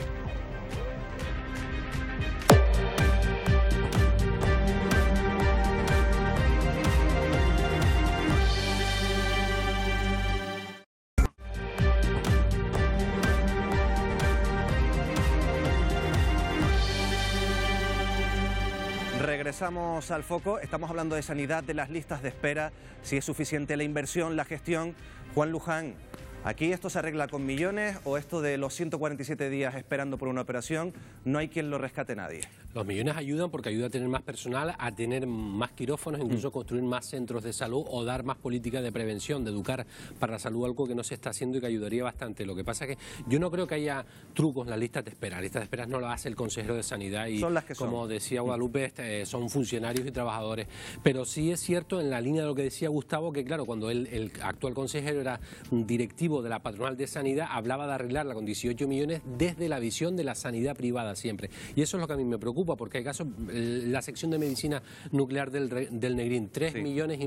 Regresamos al foco, estamos hablando de sanidad, de las listas de espera, si es suficiente la inversión, la gestión. Juan Luján, ¿aquí esto se arregla con millones o esto de los 147 días esperando por una operación no hay quien lo rescate nadie? Los millones ayudan porque ayuda a tener más personal, a tener más quirófanos, incluso construir más centros de salud o dar más políticas de prevención, de educar para la salud, algo que no se está haciendo y que ayudaría bastante. Lo que pasa es que yo no creo que haya trucos en las listas de espera. Las listas de espera no las hace el consejero de Sanidad y, son las que como decía Guadalupe, son funcionarios y trabajadores. Pero sí es cierto, en la línea de lo que decía Gustavo, que claro, cuando el actual consejero era directivo de la patronal de Sanidad, hablaba de arreglarla con 18 millones desde la visión de la sanidad privada siempre. Y eso es lo que a mí me preocupa, porque hay casos, la sección de medicina nuclear del Negrín, 3,5 millones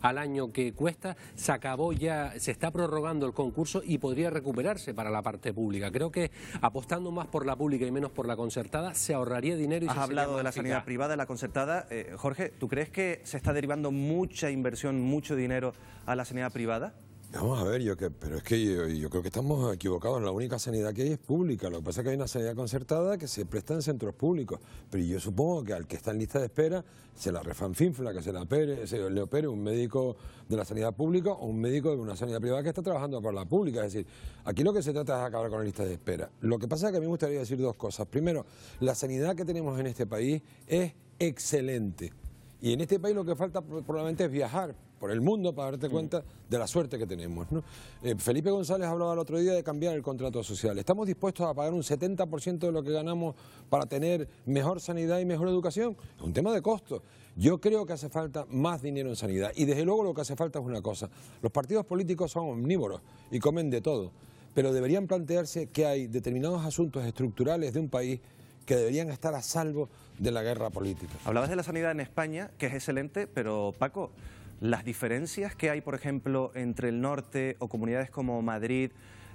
al año que cuesta, se acabó ya, se está prorrogando el concurso y podría recuperarse para la parte pública. Creo que apostando más por la pública y menos por la concertada, se ahorraría dinero. Y has hablado de la sanidad privada, de la concertada. Jorge, ¿tú crees que se está derivando mucha inversión, mucho dinero a la sanidad privada? Vamos a ver, pero es que yo creo que estamos equivocados. La única sanidad que hay es pública. Lo que pasa es que hay una sanidad concertada que se presta en centros públicos. Pero yo supongo que al que está en lista de espera se la refanfinfla, que se le opere un médico de la sanidad pública o un médico de una sanidad privada que está trabajando por la pública. Es decir, aquí lo que se trata es de acabar con la lista de espera. Lo que pasa es que a mí me gustaría decir dos cosas. Primero, la sanidad que tenemos en este país es excelente. Y en este país lo que falta probablemente es viajar por el mundo para darte cuenta de la suerte que tenemos, ¿no? Felipe González hablaba el otro día de cambiar el contrato social. Estamos dispuestos a pagar un 70% de lo que ganamos para tener mejor sanidad y mejor educación. Es un tema de costo. Yo creo que hace falta más dinero en sanidad. Y desde luego lo que hace falta es una cosa. Los partidos políticos son omnívoros y comen de todo. Pero deberían plantearse que hay determinados asuntos estructurales de un país que deberían estar a salvo de la guerra política. Hablabas de la sanidad en España, que es excelente, pero Paco, las diferencias que hay, por ejemplo, entre el norte o comunidades como Madrid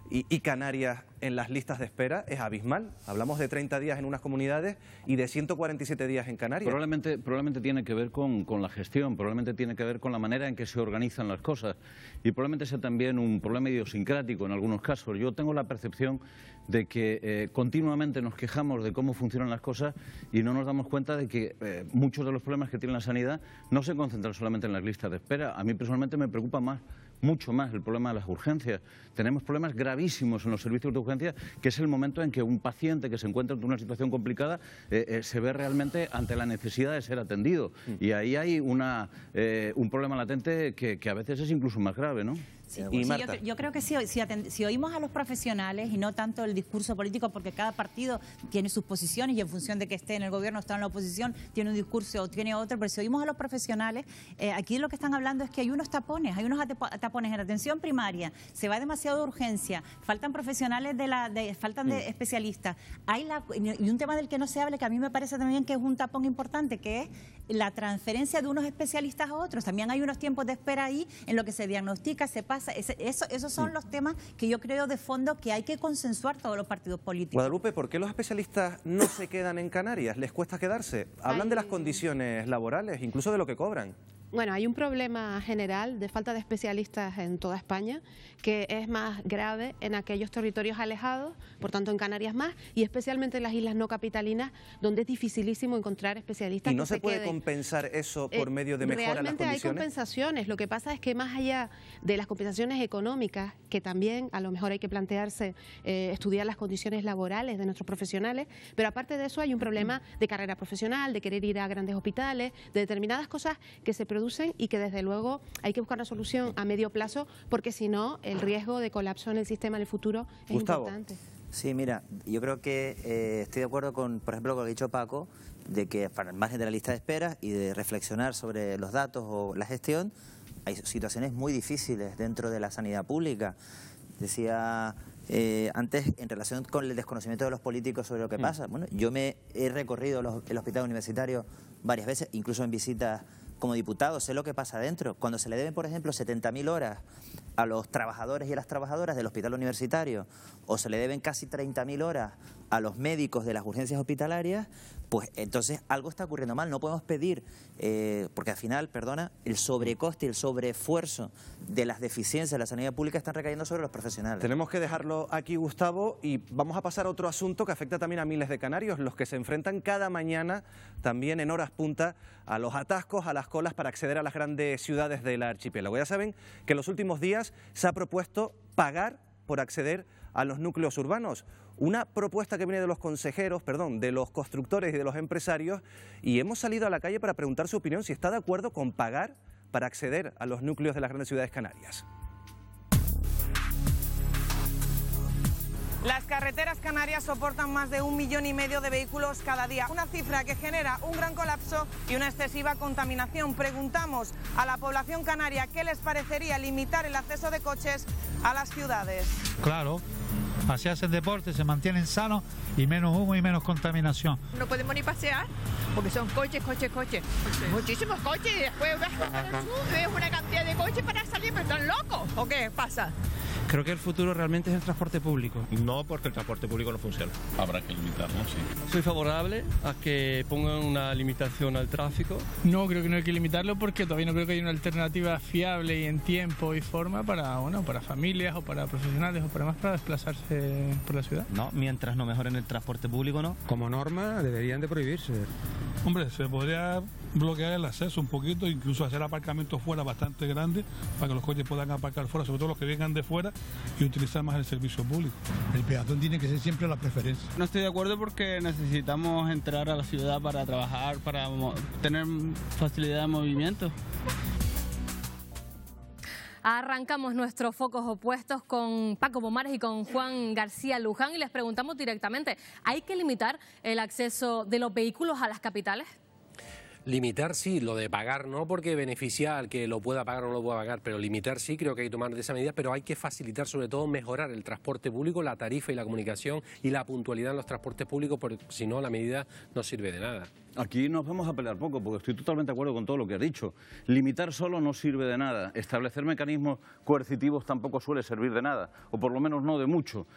y Canarias en las listas de espera es abismal. Hablamos de 30 días en unas comunidades y de 147 días en Canarias. Probablemente tiene que ver con la gestión, probablemente tiene que ver con la manera en que se organizan las cosas y probablemente sea también un problema idiosincrático en algunos casos. Yo tengo la percepción de que continuamente nos quejamos de cómo funcionan las cosas y no nos damos cuenta de que muchos de los problemas que tiene la sanidad no se concentran solamente en las listas de espera. A mí personalmente me preocupa mucho más el problema de las urgencias. Tenemos problemas gravísimos en los servicios de urgencia, que es el momento en que un paciente que se encuentra en una situación complicada se ve realmente ante la necesidad de ser atendido. Y ahí hay un problema latente que a veces es incluso más grave, ¿no? Sí, yo creo que si oímos a los profesionales y no tanto el discurso político, porque cada partido tiene sus posiciones y en función de que esté en el gobierno o está en la oposición, tiene un discurso o tiene otro, pero si oímos a los profesionales, aquí lo que están hablando es que hay unos tapones en la atención primaria, se va demasiado de urgencia, faltan profesionales faltan de especialistas. Y un tema del que no se habla, que a mí me parece también que es un tapón importante, que es la transferencia de unos especialistas a otros. También hay unos tiempos de espera ahí en lo que se diagnostica, se pasa. Esos son los temas que yo creo de fondo que hay que consensuar todos los partidos políticos. Guadalupe, ¿por qué los especialistas no se quedan en Canarias? ¿Les cuesta quedarse? Hablan de las condiciones laborales, incluso de lo que cobran. Bueno, hay un problema general de falta de especialistas en toda España, que es más grave en aquellos territorios alejados, por tanto en Canarias más, y especialmente en las islas no capitalinas, donde es dificilísimo encontrar especialistas. ¿Y no se puede compensar eso por medio de mejora en las condiciones? Realmente hay compensaciones. Lo que pasa es que más allá de las compensaciones económicas, que también a lo mejor hay que plantearse estudiar las condiciones laborales de nuestros profesionales, pero aparte de eso hay un problema de carrera profesional, de querer ir a grandes hospitales, de determinadas cosas que se producen y que desde luego hay que buscar una solución a medio plazo, porque si no el riesgo de colapso en el sistema en el futuro es importante. Sí, mira, yo creo que estoy de acuerdo con, por ejemplo, con lo que ha dicho Paco, de que para el margen de la lista de espera y de reflexionar sobre los datos o la gestión, hay situaciones muy difíciles dentro de la sanidad pública. Decía antes, en relación con el desconocimiento de los políticos sobre lo que pasa. Bueno, yo me he recorrido el hospital universitario varias veces, incluso en visitas como diputado, sé lo que pasa adentro. Cuando se le deben, por ejemplo, 70.000 horas a los trabajadores y a las trabajadoras del hospital universitario, o se le deben casi 30.000 horas a los médicos de las urgencias hospitalarias, pues entonces algo está ocurriendo mal. No podemos pedir, porque al final, el sobrecoste y el sobreesfuerzo de las deficiencias de la sanidad pública están recayendo sobre los profesionales. Tenemos que dejarlo aquí, Gustavo, y vamos a pasar a otro asunto que afecta también a miles de canarios, los que se enfrentan cada mañana, también en horas punta, a los atascos, a las colas para acceder a las grandes ciudades del archipiélago. Ya saben que en los últimos días se ha propuesto pagar por acceder a los núcleos urbanos. Una propuesta que viene de los consejeros, de los constructores y de los empresarios, y hemos salido a la calle para preguntar su opinión, si está de acuerdo con pagar para acceder a los núcleos de las grandes ciudades canarias. Las carreteras canarias soportan más de 1,5 millones de vehículos cada día, una cifra que genera un gran colapso y una excesiva contaminación. Preguntamos a la población canaria qué les parecería limitar el acceso de coches a las ciudades. Claro, así hacen deporte, se mantienen sanos y menos humo y menos contaminación. No podemos ni pasear porque son coches. Muchísimos coches y después ves una cantidad de coches para salir, pero están locos. ¿O qué pasa? Creo que el futuro realmente es el transporte público. No, porque el transporte público no funciona. Habrá que limitarlo, sí. Soy favorable a que pongan una limitación al tráfico. No, creo que no hay que limitarlo porque todavía no creo que haya una alternativa fiable y en tiempo y forma para familias o para profesionales o para desplazarse por la ciudad. No, mientras no mejoren el transporte público, no. Como norma deberían de prohibirse. Hombre, se podría bloquear el acceso un poquito, incluso hacer aparcamientos fuera bastante grandes para que los coches puedan aparcar fuera, sobre todo los que vengan de fuera, y utilizar más el servicio público. El peatón tiene que ser siempre la preferencia. No estoy de acuerdo porque necesitamos entrar a la ciudad para trabajar, para tener facilidad de movimiento. Arrancamos nuestros focos opuestos con Paco Pomares y con Juan García Luján y les preguntamos directamente, ¿hay que limitar el acceso de los vehículos a las capitales? Limitar sí, lo de pagar no, porque beneficia al que lo pueda pagar o no lo pueda pagar, pero limitar sí, creo que hay que tomar de esa medida, pero hay que facilitar, sobre todo mejorar el transporte público, la tarifa y la comunicación y la puntualidad en los transportes públicos, porque si no la medida no sirve de nada. Aquí nos vamos a pelear poco, porque estoy totalmente de acuerdo con todo lo que has dicho. Limitar solo no sirve de nada. Establecer mecanismos coercitivos tampoco suele servir de nada, o por lo menos no de mucho.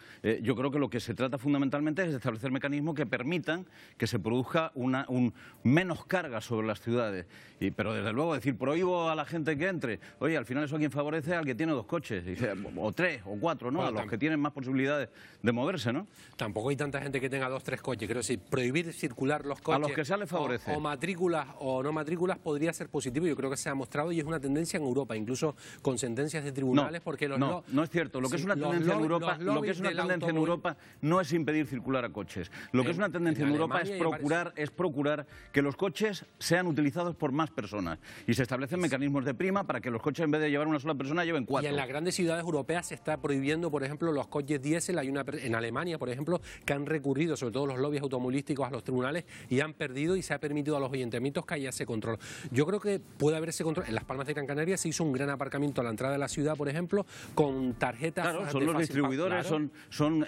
Yo creo que lo que se trata fundamentalmente es de establecer mecanismos que permitan que se produzca menos carga sobre las ciudades. Pero desde luego decir, prohíbo a la gente que entre. Oye, al final eso a quien favorece al que tiene 2 coches, o 3 o 4, ¿no? Bueno, a los que tienen más posibilidades de moverse, ¿no? Tampoco hay tanta gente que tenga 2 o 3 coches. Quiero decir, prohibir circular los coches. A los que se les favorece. O matrículas o no matrículas podría ser positivo. Yo creo que se ha mostrado y es una tendencia en Europa, incluso con sentencias de tribunales, porque no es cierto. Lo que es una tendencia en Europa, no es impedir circular a coches. Lo que es una tendencia en Europa es procurar que los coches sean utilizados por más personas y se establecen mecanismos de prima para que los coches, en vez de llevar una sola persona, lleven 4. Y en las grandes ciudades europeas se está prohibiendo, por ejemplo, los coches diésel. Hay en Alemania, por ejemplo, que han recurrido, sobre todo los lobbies automovilísticos, a los tribunales y han perdido, y se ha permitido a los ayuntamientos que haya ese control. Yo creo que puede haber ese control. En Las Palmas de Gran Canaria se hizo un gran aparcamiento a la entrada de la ciudad, por ejemplo, con tarjetas. Claro, son los distribuidores, claro. son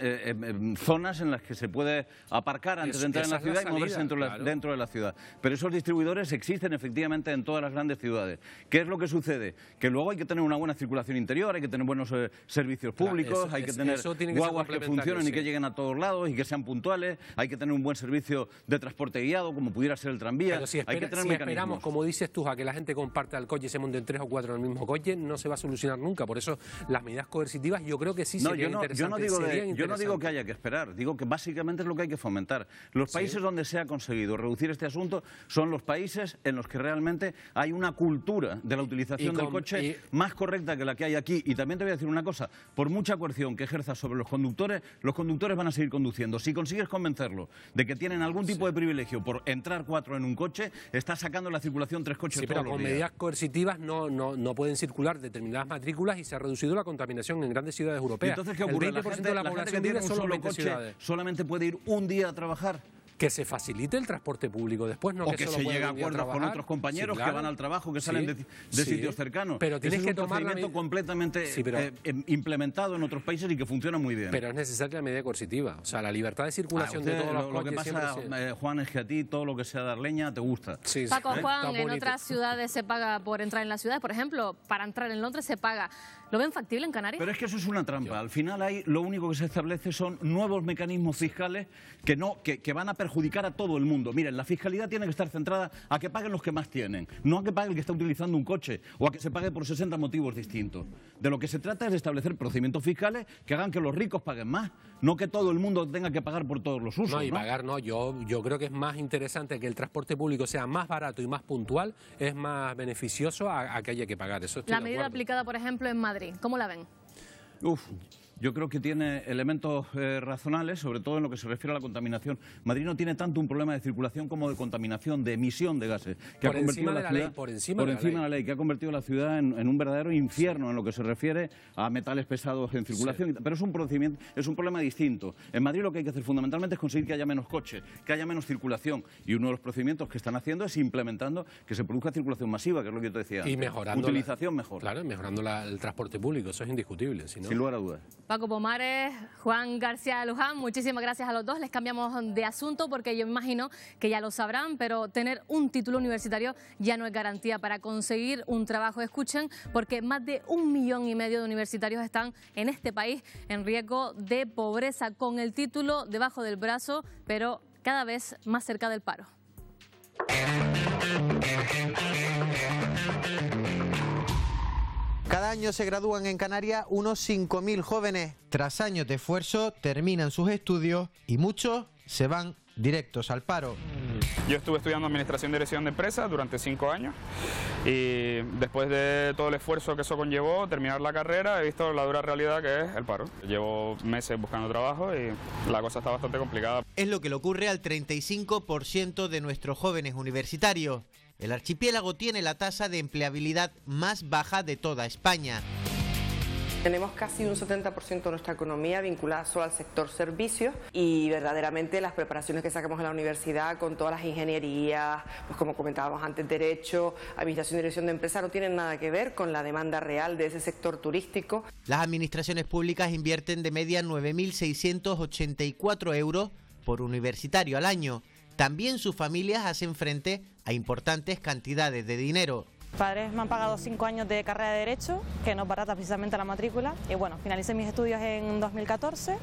zonas en las que se puede aparcar antes de entrar en la ciudad y moverse dentro de la ciudad. Pero esos distribuidores existen efectivamente en todas las grandes ciudades. ¿Qué es lo que sucede? Que luego hay que tener una buena circulación interior, hay que tener buenos servicios públicos, hay que tener guaguas que funcionen y que lleguen a todos lados y que sean puntuales, hay que tener un buen servicio de transporte guiado, como pudiera ser el tranvía. Pero si esperamos, como dices tú, a que la gente comparta el coche y se monten 3 o 4 en el mismo coche, no se va a solucionar nunca. Por eso las medidas coercitivas yo creo que sí serían interesantes. Yo no digo que haya que esperar, digo que básicamente es lo que hay que fomentar. Los países donde se ha conseguido reducir este asunto son los países en los que realmente hay una cultura de la utilización del coche más correcta que la que hay aquí. Y también te voy a decir una cosa, por mucha coerción que ejerzas sobre los conductores van a seguir conduciendo. Si consigues convencerlos de que tienen algún tipo de privilegio por entrar 4 en un coche, estás sacando la circulación 3 coches todos los días. Pero con medidas coercitivas no pueden circular determinadas matrículas y se ha reducido la contaminación en grandes ciudades europeas. ¿Y entonces qué ocurre? El 20% de la población que tiene un solo coche solamente puede ir un día a trabajar. Que se facilite el transporte público después, no o que se llegue a acuerdos con otros compañeros que van al trabajo, que salen de sitios cercanos. Pero tienes que tomar un procedimiento completamente implementado en otros países y que funciona muy bien. Pero es necesaria la medida coercitiva, o sea, la libertad de circulación de todos los coches. Lo que pasa, Juan, es que a ti todo lo que sea dar leña te gusta. Paco, Juan, en otras ciudades se paga por entrar en la ciudad, por ejemplo, para entrar en Londres se paga. ¿Lo ven factible en Canarias? Pero es que eso es una trampa. Al final lo único que se establece son nuevos mecanismos fiscales que van a perjudicar a todo el mundo. Miren, la fiscalidad tiene que estar centrada a que paguen los que más tienen, no a que pague el que está utilizando un coche o a que se pague por 60 motivos distintos. De lo que se trata es de establecer procedimientos fiscales que hagan que los ricos paguen más, no que todo el mundo tenga que pagar por todos los usos. Pagar no. Yo creo que es más interesante que el transporte público sea más barato y más puntual, es más beneficioso a que haya que pagar. Eso estoy la medida aplicada, por ejemplo, en Madrid, ¿cómo la ven? Yo creo que tiene elementos razonables, sobre todo en lo que se refiere a la contaminación. Madrid no tiene tanto un problema de circulación como de contaminación, de emisión de gases, que por encima de la ciudad, por encima de la ley, que ha convertido la ciudad en un verdadero infierno en lo que se refiere a metales pesados en circulación. Sí. Pero es un problema distinto. En Madrid lo que hay que hacer fundamentalmente es conseguir que haya menos coches, que haya menos circulación. Y uno de los procedimientos que están haciendo es implementando que se produzca circulación masiva, que es lo que yo te decía. Y mejorando utilización mejor. Claro, mejorando el transporte público, eso es indiscutible. Sin lugar a dudas. Paco Pomares, Juan García Luján, muchísimas gracias a los dos. Les cambiamos de asunto porque yo imagino que ya lo sabrán, pero tener un título universitario ya no es garantía para conseguir un trabajo. Escuchen, porque más de 1,5 millones de universitarios están en este país en riesgo de pobreza, con el título debajo del brazo, pero cada vez más cerca del paro. Cada año se gradúan en Canarias unos 5.000 jóvenes. Tras años de esfuerzo terminan sus estudios y muchos se van directos al paro. Yo estuve estudiando Administración y Dirección de Empresas durante 5 años y después de todo el esfuerzo que eso conllevó, terminar la carrera, he visto la dura realidad que es el paro. Llevo meses buscando trabajo y la cosa está bastante complicada. Es lo que le ocurre al 35% de nuestros jóvenes universitarios. El archipiélago tiene la tasa de empleabilidad más baja de toda España. Tenemos casi un 70% de nuestra economía vinculada solo al sector servicios y verdaderamente las preparaciones que sacamos en la universidad con todas las ingenierías, pues como comentábamos antes, derecho, administración y dirección de empresas, no tienen nada que ver con la demanda real de ese sector turístico. Las administraciones públicas invierten de media 9.684 euros por universitario al año. También sus familias hacen frente a importantes cantidades de dinero. Mis padres me han pagado 5 años de carrera de Derecho, que no es barata precisamente la matrícula. Y bueno, finalicé mis estudios en 2014.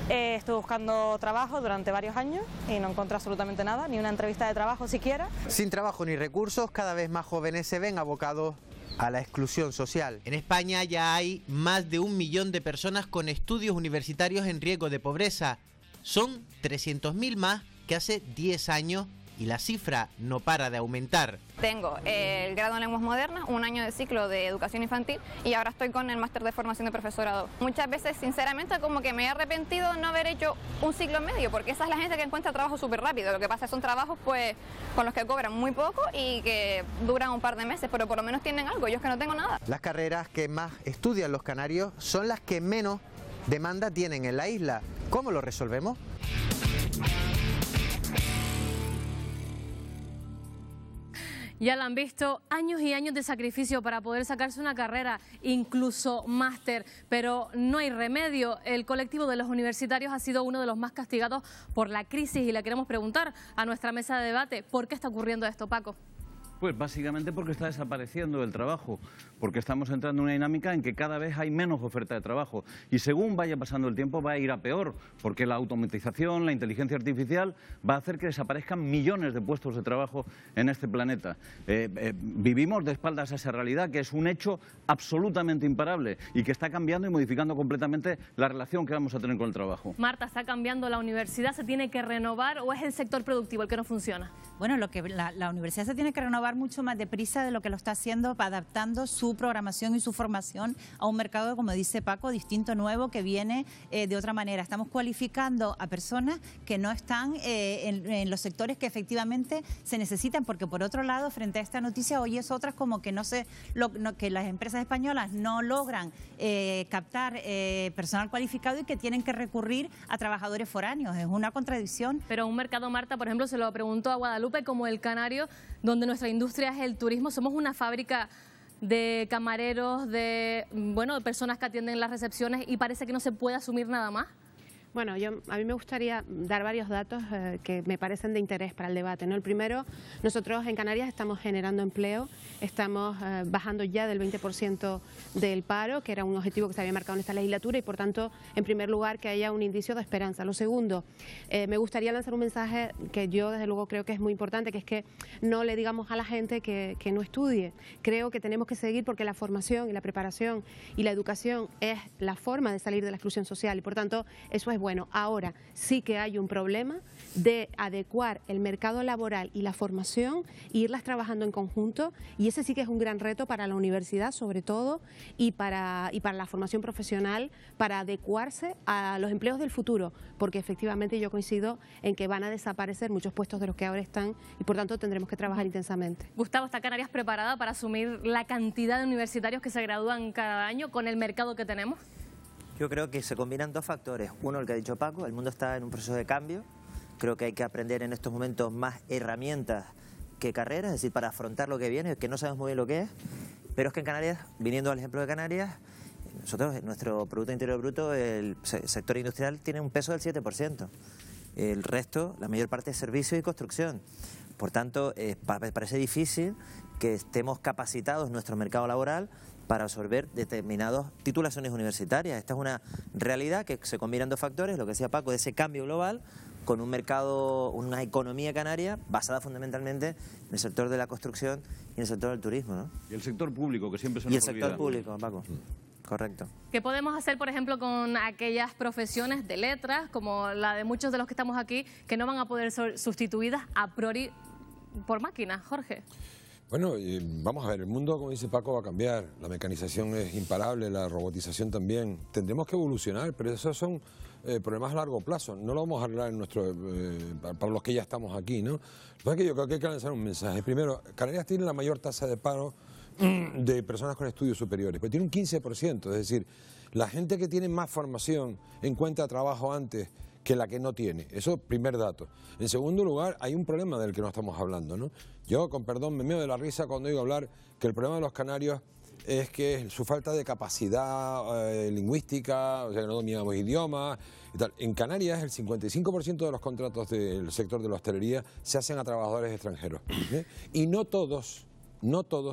Estuve buscando trabajo durante varios años y no encontré absolutamente nada, ni una entrevista de trabajo siquiera. Sin trabajo ni recursos, cada vez más jóvenes se ven abocados a la exclusión social. En España ya hay más de 1 millón de personas con estudios universitarios en riesgo de pobreza. Son 300.000 más que hace 10 años y la cifra no para de aumentar. Tengo el grado en lenguas modernas, 1 año de ciclo de educación infantil y ahora estoy con el máster de formación de profesorado. Muchas veces, sinceramente, como que me he arrepentido de no haber hecho un ciclo medio, porque esa es la gente que encuentra trabajo súper rápido. Lo que pasa son trabajos pues con los que cobran muy poco y que duran un par de meses, pero por lo menos tienen algo. Yo es que no tengo nada. Las carreras que más estudian los canarios son las que menos demanda tienen en la isla. ¿Cómo lo resolvemos? Ya lo han visto, años y años de sacrificio para poder sacarse una carrera, incluso máster, pero no hay remedio. El colectivo de los universitarios ha sido uno de los más castigados por la crisis y le queremos preguntar a nuestra mesa de debate, ¿por qué está ocurriendo esto, Paco? Pues básicamente porque está desapareciendo el trabajo, porque estamos entrando en una dinámica en que cada vez hay menos oferta de trabajo y según vaya pasando el tiempo va a ir a peor, porque la automatización, la inteligencia artificial va a hacer que desaparezcan millones de puestos de trabajo en este planeta. Vivimos de espaldas a esa realidad que es un hecho absolutamente imparable y que está cambiando y modificando completamente la relación que vamos a tener con el trabajo. Marta, ¿está cambiando la universidad? ¿Se tiene que renovar o es el sector productivo el que no funciona? Bueno, la universidad se tiene que renovar mucho más deprisa de lo que lo está haciendo, adaptando su programación y su formación a un mercado, como dice Paco, distinto, nuevo, que viene de otra manera. Estamos cualificando a personas que no están en los sectores que efectivamente se necesitan, porque por otro lado, frente a esta noticia, oyes otras como que que las empresas españolas no logran captar personal cualificado y que tienen que recurrir a trabajadores foráneos. Es una contradicción. Pero un mercado, Marta, por ejemplo, se lo preguntó a Guadalupe, como el Canario, donde nuestra industria es el turismo, somos una fábrica de camareros, de personas que atienden las recepciones y parece que no se puede asumir nada más. Bueno, a mí me gustaría dar varios datos que me parecen de interés para el debate, ¿no? El primero, nosotros en Canarias estamos generando empleo, estamos bajando ya del 20% del paro, que era un objetivo que se había marcado en esta legislatura y, por tanto, en primer lugar, que haya un indicio de esperanza. Lo segundo, me gustaría lanzar un mensaje que yo, desde luego, creo que es muy importante, que es que no le digamos a la gente que no estudie. Creo que tenemos que seguir porque la formación y la preparación y la educación es la forma de salir de la exclusión social y, por tanto, eso es bueno. Ahora sí que hay un problema de adecuar el mercado laboral y la formación e irlas trabajando en conjunto, y ese sí que es un gran reto para la universidad sobre todo y para la formación profesional, para adecuarse a los empleos del futuro, porque efectivamente yo coincido en que van a desaparecer muchos puestos de los que ahora están y por tanto tendremos que trabajar intensamente. Gustavo, ¿está Canarias preparada para asumir la cantidad de universitarios que se gradúan cada año con el mercado que tenemos? Yo creo que se combinan dos factores. Uno, el que ha dicho Paco, el mundo está en un proceso de cambio. Creo que hay que aprender en estos momentos más herramientas que carreras, es decir, para afrontar lo que viene, que no sabemos muy bien lo que es. Pero es que en Canarias, viniendo al ejemplo de Canarias, nosotros, nuestro Producto Interior Bruto, el sector industrial tiene un peso del 7%. El resto, la mayor parte es servicio y construcción. Por tanto, parece difícil que estemos capacitados en nuestro mercado laboral para absorber determinadas titulaciones universitarias. Esta es una realidad que se combinan dos factores, lo que decía Paco, de ese cambio global con un mercado, una economía canaria basada fundamentalmente en el sector de la construcción y en el sector del turismo, ¿no? Y el sector público, que siempre se nos olvida. Y el sector olvida. público, Paco. Correcto. ¿Qué podemos hacer, por ejemplo, con aquellas profesiones de letras, como la de muchos de los que estamos aquí, que no van a poder ser sustituidas a priori por máquinas, Jorge? Bueno, vamos a ver, el mundo, como dice Paco, va a cambiar. La mecanización es imparable, la robotización también. Tendremos que evolucionar, pero esos son problemas a largo plazo. No lo vamos a arreglar para los que ya estamos aquí, ¿no? Lo que pasa es que yo creo que hay que lanzar un mensaje. Primero, Canarias tiene la mayor tasa de paro de personas con estudios superiores, pero tiene un 15%, es decir, la gente que tiene más formación encuentra trabajo antes que la que no tiene. Eso, primer dato. En segundo lugar, hay un problema del que no estamos hablando, ¿no? Yo, con perdón, me meo de la risa cuando oigo hablar que el problema de los canarios es que su falta de capacidad lingüística, o sea, que no dominamos idiomas y tal. En Canarias, el 55% de los contratos del sector de la hostelería se hacen a trabajadores extranjeros. Y no todos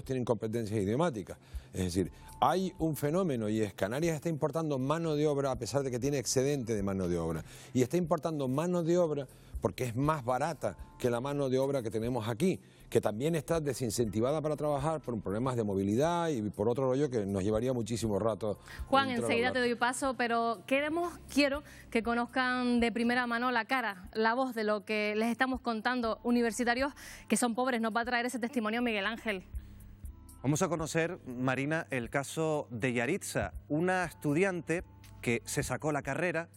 tienen competencias idiomáticas. Es decir, hay un fenómeno y es Canarias está importando mano de obra a pesar de que tiene excedente de mano de obra. Y está importando mano de obra porque es más barata que la mano de obra que tenemos aquí, que también está desincentivada para trabajar por problemas de movilidad y por otro rollo que nos llevaría muchísimo rato. Juan, enseguida te doy paso, pero quiero que conozcan de primera mano la cara, la voz de lo que les estamos contando. Universitarios que son pobres, nos va a traer ese testimonio Miguel Ángel. Vamos a conocer, Marina, el caso de Yaritza, una estudiante que se sacó la carrera,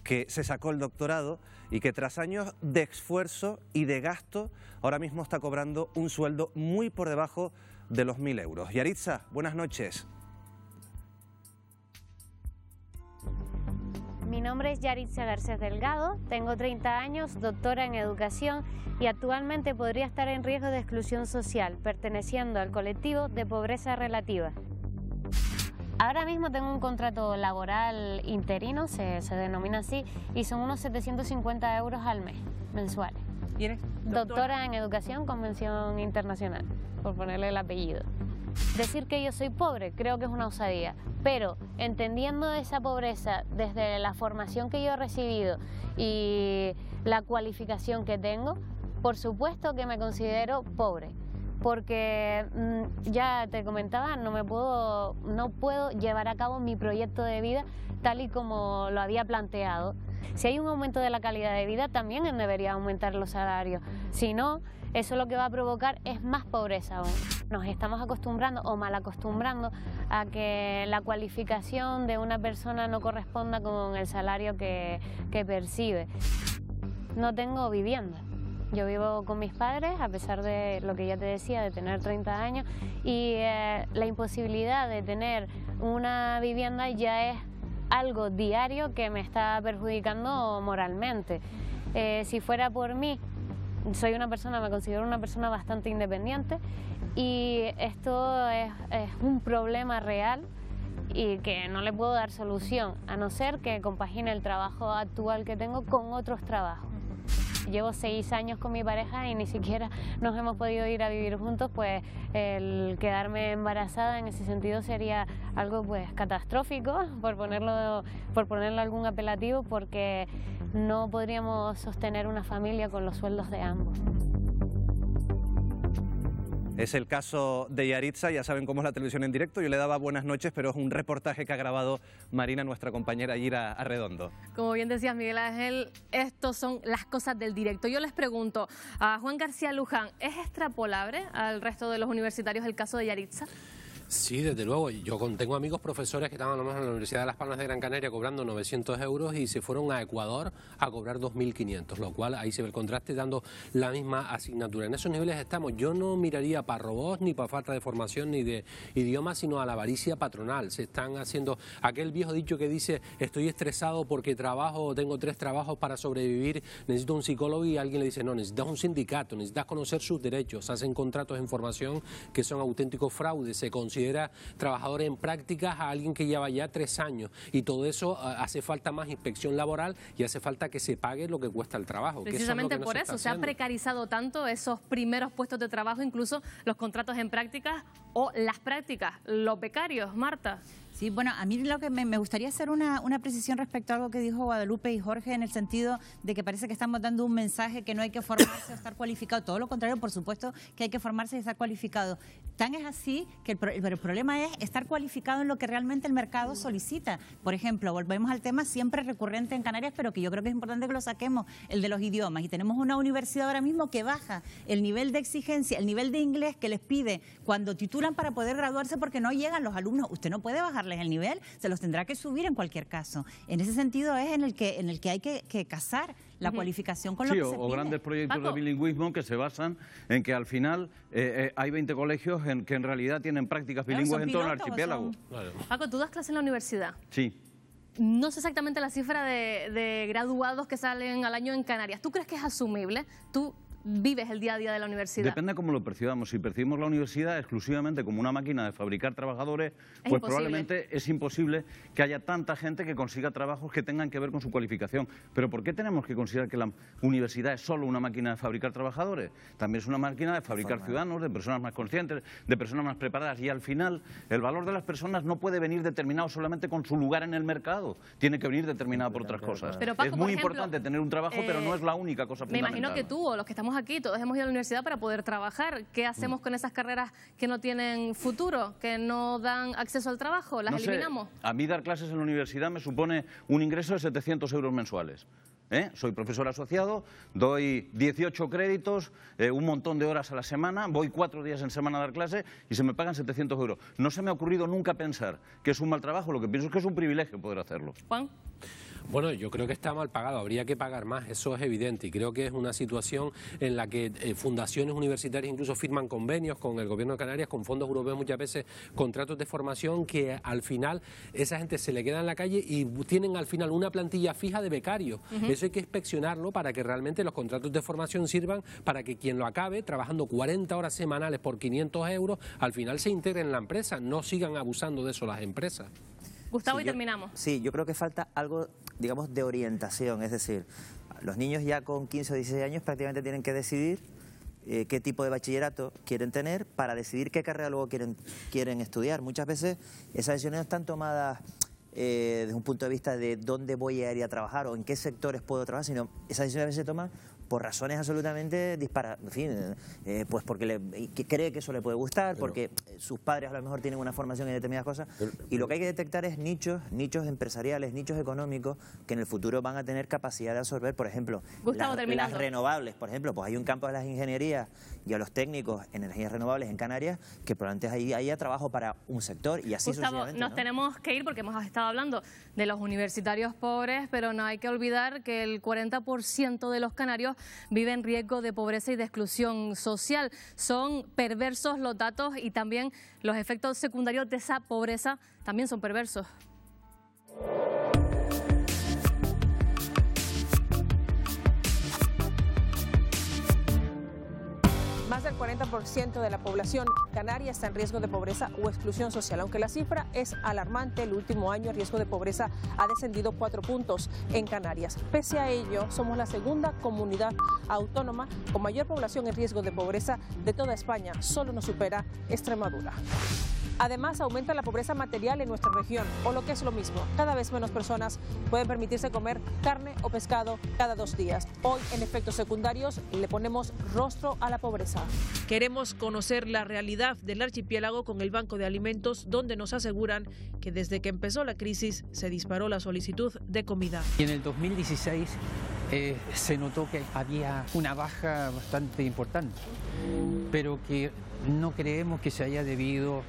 que se sacó el doctorado y que tras años de esfuerzo y de gasto ahora mismo está cobrando un sueldo muy por debajo de los 1.000 euros. Yaritza, buenas noches. Mi nombre es Yaritza Garcés Delgado, tengo 30 años, doctora en educación y actualmente podría estar en riesgo de exclusión social, perteneciendo al colectivo de pobreza relativa. Ahora mismo tengo un contrato laboral interino, se denomina así, y son unos 750 euros al mes, mensuales. ¿Y eres doctora en educación con mención internacional, por ponerle el apellido. Decir que yo soy pobre creo que es una osadía, pero entendiendo esa pobreza desde la formación que yo he recibido y la cualificación que tengo, por supuesto que me considero pobre. Porque ya te comentaba, no puedo llevar a cabo mi proyecto de vida tal y como lo había planteado. Si hay un aumento de la calidad de vida, también debería aumentar los salarios. Si no, eso lo que va a provocar es más pobreza aún. Nos estamos acostumbrando o mal acostumbrando a que la cualificación de una persona no corresponda con el salario que percibe. No tengo vivienda. Yo vivo con mis padres, a pesar de lo que ya te decía, de tener 30 años, y la imposibilidad de tener una vivienda ya es algo diario que me está perjudicando moralmente. Si fuera por mí, me considero una persona bastante independiente y esto es un problema real y que no le puedo dar solución, a no ser que compagine el trabajo actual que tengo con otros trabajos. Llevo 6 años con mi pareja y ni siquiera nos hemos podido ir a vivir juntos, pues el quedarme embarazada en ese sentido sería algo pues catastrófico, por ponerle algún apelativo, porque no podríamos sostener una familia con los sueldos de ambos. Es el caso de Yaritza, ya saben cómo es la televisión en directo. Yo le daba buenas noches, pero es un reportaje que ha grabado Marina, nuestra compañera allí a Redondo. Como bien decías, Miguel Ángel, estos son las cosas del directo. Yo les pregunto a Juan García Luján, ¿es extrapolable al resto de los universitarios el caso de Yaritza? Sí, desde luego. Yo tengo amigos profesores que estaban a lo mejor en la Universidad de Las Palmas de Gran Canaria cobrando 900 euros y se fueron a Ecuador a cobrar 2.500, lo cual ahí se ve el contraste dando la misma asignatura. En esos niveles estamos. Yo no miraría para robots ni para falta de formación ni de idioma, sino a la avaricia patronal. Se están haciendo aquel viejo dicho que dice estoy estresado porque tengo 3 trabajos para sobrevivir, necesito un psicólogo, y alguien le dice no, necesitas un sindicato, necesitas conocer sus derechos. Hacen contratos en formación que son auténticos fraudes, se considera trabajador en prácticas a alguien que lleva ya 3 años, y todo eso hace falta más inspección laboral y hace falta que se pague lo que cuesta el trabajo. Precisamente por eso se ha precarizado tanto esos primeros puestos de trabajo, incluso los contratos en prácticas o las prácticas, los becarios, Marta. Sí, bueno, a mí lo que me gustaría hacer una precisión respecto a algo que dijo Guadalupe y Jorge, en el sentido de que parece que estamos dando un mensaje que no hay que formarse o estar cualificado. Todo lo contrario, por supuesto que hay que formarse y estar cualificado. Tan es así que el problema es estar cualificado en lo que realmente el mercado solicita. Por ejemplo, volvemos al tema siempre recurrente en Canarias, pero que yo creo que es importante que lo saquemos, el de los idiomas. Y tenemos una universidad ahora mismo que baja el nivel de exigencia, el nivel de inglés que les pide cuando titulan para poder graduarse, porque no llegan los alumnos. Usted no puede bajarles el nivel, se los tendrá que subir en cualquier caso. En ese sentido es en el que hay que casar la cualificación con lo que se pide. O grandes proyectos Paco. de bilingüismo que se basan en que al final hay 20 colegios que en realidad tienen prácticas bilingües en todo el archipiélago. Paco, ¿tú das clase en la universidad? Sí. No sé exactamente la cifra de graduados que salen al año en Canarias. ¿Tú crees que es asumible? ¿Tú vives el día a día de la universidad? Depende de cómo lo percibamos. Si percibimos la universidad exclusivamente como una máquina de fabricar trabajadores, pues probablemente es imposible que haya tanta gente que consiga trabajos que tengan que ver con su cualificación. Pero ¿por qué tenemos que considerar que la universidad es solo una máquina de fabricar trabajadores? También es una máquina de fabricar ciudadanos, de personas más conscientes, de personas más preparadas. Y al final, el valor de las personas no puede venir determinado solamente con su lugar en el mercado. Tiene que venir determinado por otras cosas. Pero, Paco, es muy por ejemplo, importante tener un trabajo, pero no es la única cosa Me fundamental. imagino que tú o los que estamos aquí, todos hemos ido a la universidad para poder trabajar. ¿Qué hacemos con esas carreras que no tienen futuro, que no dan acceso al trabajo? ¿Las eliminamos? A mí dar clases en la universidad me supone un ingreso de 700 euros mensuales. Soy profesor asociado, doy 18 créditos, un montón de horas a la semana, voy 4 días en semana a dar clase y se me pagan 700 euros. No se me ha ocurrido nunca pensar que es un mal trabajo, lo que pienso es que es un privilegio poder hacerlo. Juan. Bueno, yo creo que está mal pagado, habría que pagar más, eso es evidente, y creo que es una situación en la que fundaciones universitarias incluso firman convenios con el Gobierno de Canarias, con fondos europeos muchas veces, contratos de formación que al final esa gente se le queda en la calle y tienen al final una plantilla fija de becarios. Eso hay que inspeccionarlo para que realmente los contratos de formación sirvan para que quien lo acabe trabajando 40 horas semanales por 500 euros, al final se integre en la empresa, no sigan abusando de eso las empresas. Gustavo, y terminamos. Sí, yo creo que falta algo, digamos, de orientación. Es decir, los niños ya con 15 o 16 años prácticamente tienen que decidir qué tipo de bachillerato quieren tener para decidir qué carrera luego quieren estudiar. Muchas veces esas decisiones no están tomadas desde un punto de vista de dónde voy a ir a trabajar o en qué sectores puedo trabajar, sino esas decisiones a veces se toman por razones absolutamente disparadas, en fin, pues porque cree que eso le puede gustar, porque sus padres a lo mejor tienen una formación en determinadas cosas, y lo que hay que detectar es nichos empresariales, nichos económicos, que en el futuro van a tener capacidad de absorber, por ejemplo, las renovables, por ejemplo, pues hay un campo de las ingenierías y a los técnicos en energías renovables en Canarias, que probablemente haya trabajo para un sector, y así Gustavo, sucesivamente, nos tenemos que ir porque hemos estado hablando de los universitarios pobres, pero no hay que olvidar que el 40% de los canarios vive en riesgo de pobreza y de exclusión social. Son perversos los datos y también los efectos secundarios de esa pobreza también son perversos. Más del 40% de la población canaria está en riesgo de pobreza o exclusión social. Aunque la cifra es alarmante, el último año el riesgo de pobreza ha descendido 4 puntos en Canarias. Pese a ello, somos la segunda comunidad autónoma con mayor población en riesgo de pobreza de toda España. Solo nos supera Extremadura. Además, aumenta la pobreza material en nuestra región, o lo que es lo mismo, cada vez menos personas pueden permitirse comer carne o pescado cada 2 días. Hoy, en efectos secundarios, le ponemos rostro a la pobreza. Queremos conocer la realidad del archipiélago con el Banco de Alimentos, donde nos aseguran que desde que empezó la crisis se disparó la solicitud de comida. Y en el 2016 se notó que había una baja bastante importante, pero que no creemos que se haya debido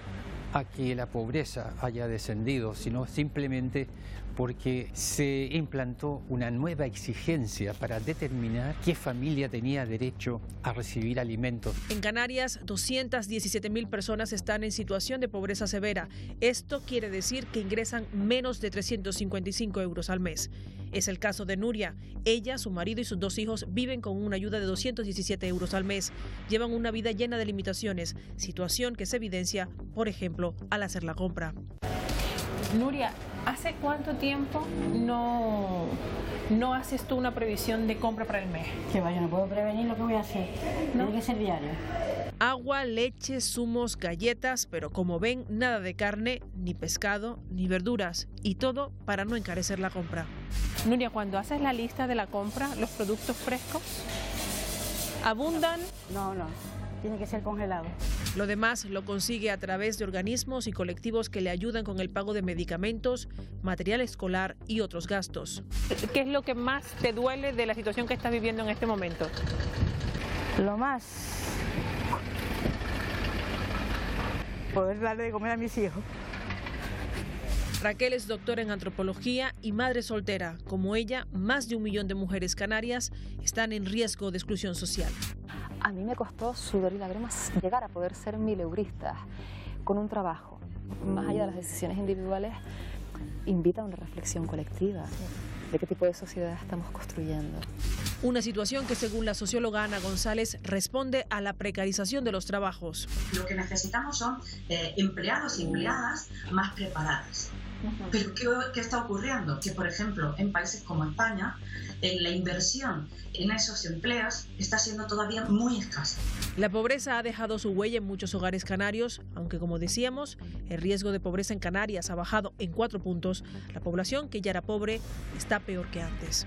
a que la pobreza haya descendido, sino simplemente porque se implantó una nueva exigencia para determinar qué familia tenía derecho a recibir alimentos. En Canarias, 217.000 personas están en situación de pobreza severa. Esto quiere decir que ingresan menos de 355 euros al mes. Es el caso de Nuria. Ella, su marido y sus 2 hijos viven con una ayuda de 217 euros al mes. Llevan una vida llena de limitaciones, situación que se evidencia, por ejemplo, al hacer la compra. Nuria, ¿hace cuánto tiempo no haces tú una previsión de compra para el mes? Que vaya, no puedo prevenir lo que voy a hacer. ¿No? Tiene que ser diario. Agua, leche, zumos, galletas, pero como ven, nada de carne, ni pescado, ni verduras. Y todo para no encarecer la compra. Nuria, cuando haces la lista de la compra, ¿los productos frescos abundan? No. Tiene que ser congelado. Lo demás lo consigue a través de organismos y colectivos que le ayudan con el pago de medicamentos, material escolar y otros gastos. ¿Qué es lo que más te duele de la situación que estás viviendo en este momento? Lo más, poder darle de comer a mis hijos. Raquel es doctora en antropología y madre soltera. Como ella, más de 1 millón de mujeres canarias están en riesgo de exclusión social. A mí me costó sudor y lágrimas llegar a poder ser mileurista con un trabajo. Más allá de las decisiones individuales, invita a una reflexión colectiva de qué tipo de sociedad estamos construyendo. Una situación que, según la socióloga Ana González, responde a la precarización de los trabajos. Lo que necesitamos son empleados y empleadas más preparadas. Pero ¿qué está ocurriendo? Que, por ejemplo, en países como España, la inversión en esos empleos está siendo todavía muy escasa. La pobreza ha dejado su huella en muchos hogares canarios, aunque, como decíamos, el riesgo de pobreza en Canarias ha bajado en 4 puntos. La población, que ya era pobre, está peor que antes.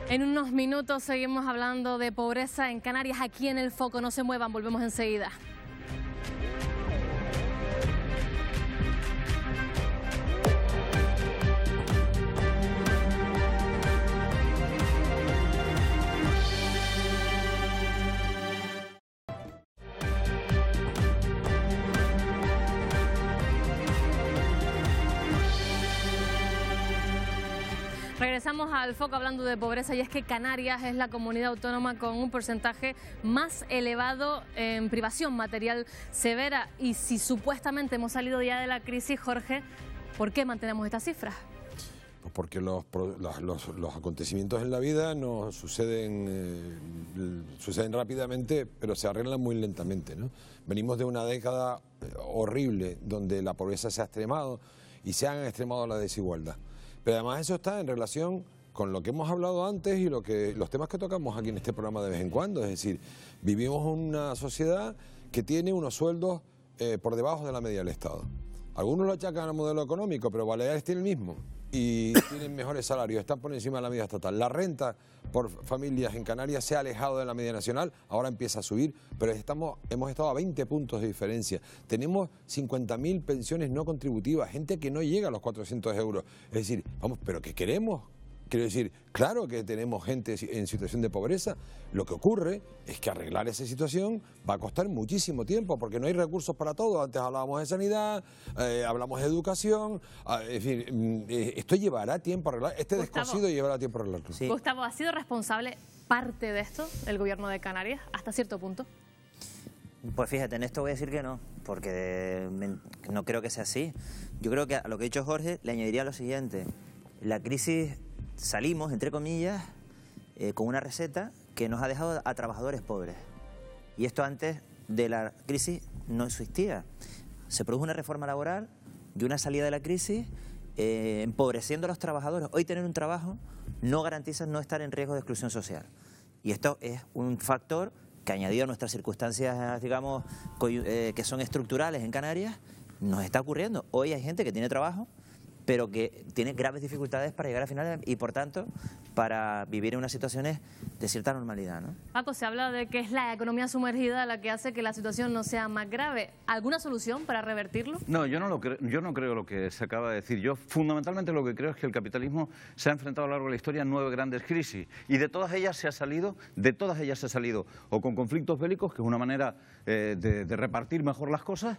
En unos minutos seguimos hablando de pobreza en Canarias, aquí en El Foco. No se muevan, volvemos enseguida. Regresamos al foco hablando de pobreza, y es que Canarias es la comunidad autónoma con un porcentaje más elevado en privación material severa. Y si supuestamente hemos salido ya de la crisis, Jorge, ¿por qué mantenemos estas cifras? Pues porque los acontecimientos en la vida no suceden rápidamente, pero se arreglan muy lentamente, ¿no? Venimos de una década horrible donde la pobreza se ha extremado y se han extremado la desigualdad. Pero además eso está en relación con lo que hemos hablado antes y los temas que tocamos aquí en este programa de vez en cuando. Es decir, vivimos en una sociedad que tiene unos sueldos por debajo de la media del Estado. Algunos lo achacan al modelo económico, pero Baleares tiene el mismo y tienen mejores salarios, están por encima de la media estatal. La renta por familias en Canarias se ha alejado de la media nacional, ahora empieza a subir, pero hemos estado a 20 puntos de diferencia. Tenemos 50.000 pensiones no contributivas, gente que no llega a los 400 euros. Es decir, vamos, ¿pero qué queremos? Quiero decir, claro que tenemos gente en situación de pobreza. Lo que ocurre es que arreglar esa situación va a costar muchísimo tiempo porque no hay recursos para todo. Antes hablábamos de sanidad, hablamos de educación. En fin, esto llevará tiempo a arreglar. Este descosido llevará tiempo a arreglarlo. Sí. Gustavo, ¿ha sido responsable parte de esto el gobierno de Canarias hasta cierto punto? Pues fíjate, en esto voy a decir que no, porque no creo que sea así. Yo creo que a lo que ha dicho Jorge le añadiría lo siguiente. La crisis... Salimos, entre comillas, con una receta que nos ha dejado a trabajadores pobres. Y esto antes de la crisis no existía. Se produjo una reforma laboral de una salida de la crisis, empobreciendo a los trabajadores. Hoy tener un trabajo no garantiza no estar en riesgo de exclusión social. Y esto es un factor que, añadido a nuestras circunstancias, digamos, que son estructurales en Canarias, nos está ocurriendo. Hoy hay gente que tiene trabajo, pero que tiene graves dificultades para llegar a finales y, por tanto, para vivir en unas situaciones de cierta normalidad, ¿no? Paco, se habla de que es la economía sumergida la que hace que la situación no sea más grave. ¿Alguna solución para revertirlo? No, yo no creo lo que se acaba de decir. Yo fundamentalmente lo que creo es que el capitalismo se ha enfrentado a lo largo de la historia a 9 grandes crisis y de todas ellas se ha salido o con conflictos bélicos, que es una manera de repartir mejor las cosas,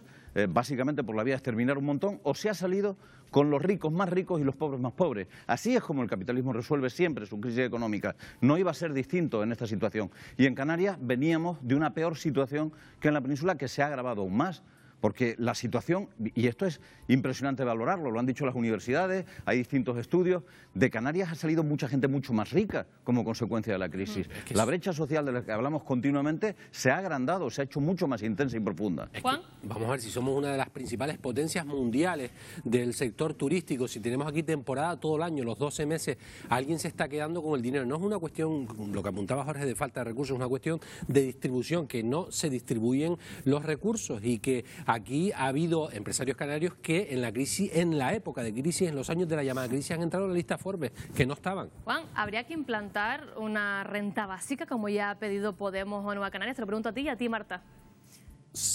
básicamente por la vía de exterminar un montón, o se ha salido con los ricos más ricos y los pobres más pobres. Así es como el capitalismo resuelve siempre su crisis económica. No iba a ser distinto en esta situación. Y en Canarias veníamos de una peor situación que en la península, que se ha agravado aún más. Porque la situación, y esto es impresionante valorarlo, lo han dicho las universidades, hay distintos estudios, de Canarias ha salido mucha gente mucho más rica como consecuencia de la crisis. La brecha social de la que hablamos continuamente se ha agrandado, se ha hecho mucho más intensa y profunda. ¿Juan? Vamos a ver, si somos una de las principales potencias mundiales del sector turístico, si tenemos aquí temporada todo el año, los 12 meses, alguien se está quedando con el dinero. No es una cuestión, lo que apuntaba Jorge, de falta de recursos, es una cuestión de distribución, que no se distribuyen los recursos y que aquí ha habido empresarios canarios que en la crisis, en la época de crisis, en los años de la llamada crisis, han entrado en la lista Forbes, que no estaban. Juan, ¿habría que implantar una renta básica como ya ha pedido Podemos o Nueva Canarias? Te lo pregunto a ti y a ti, Marta.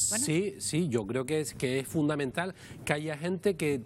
Bueno. Sí, yo creo que es fundamental que haya gente que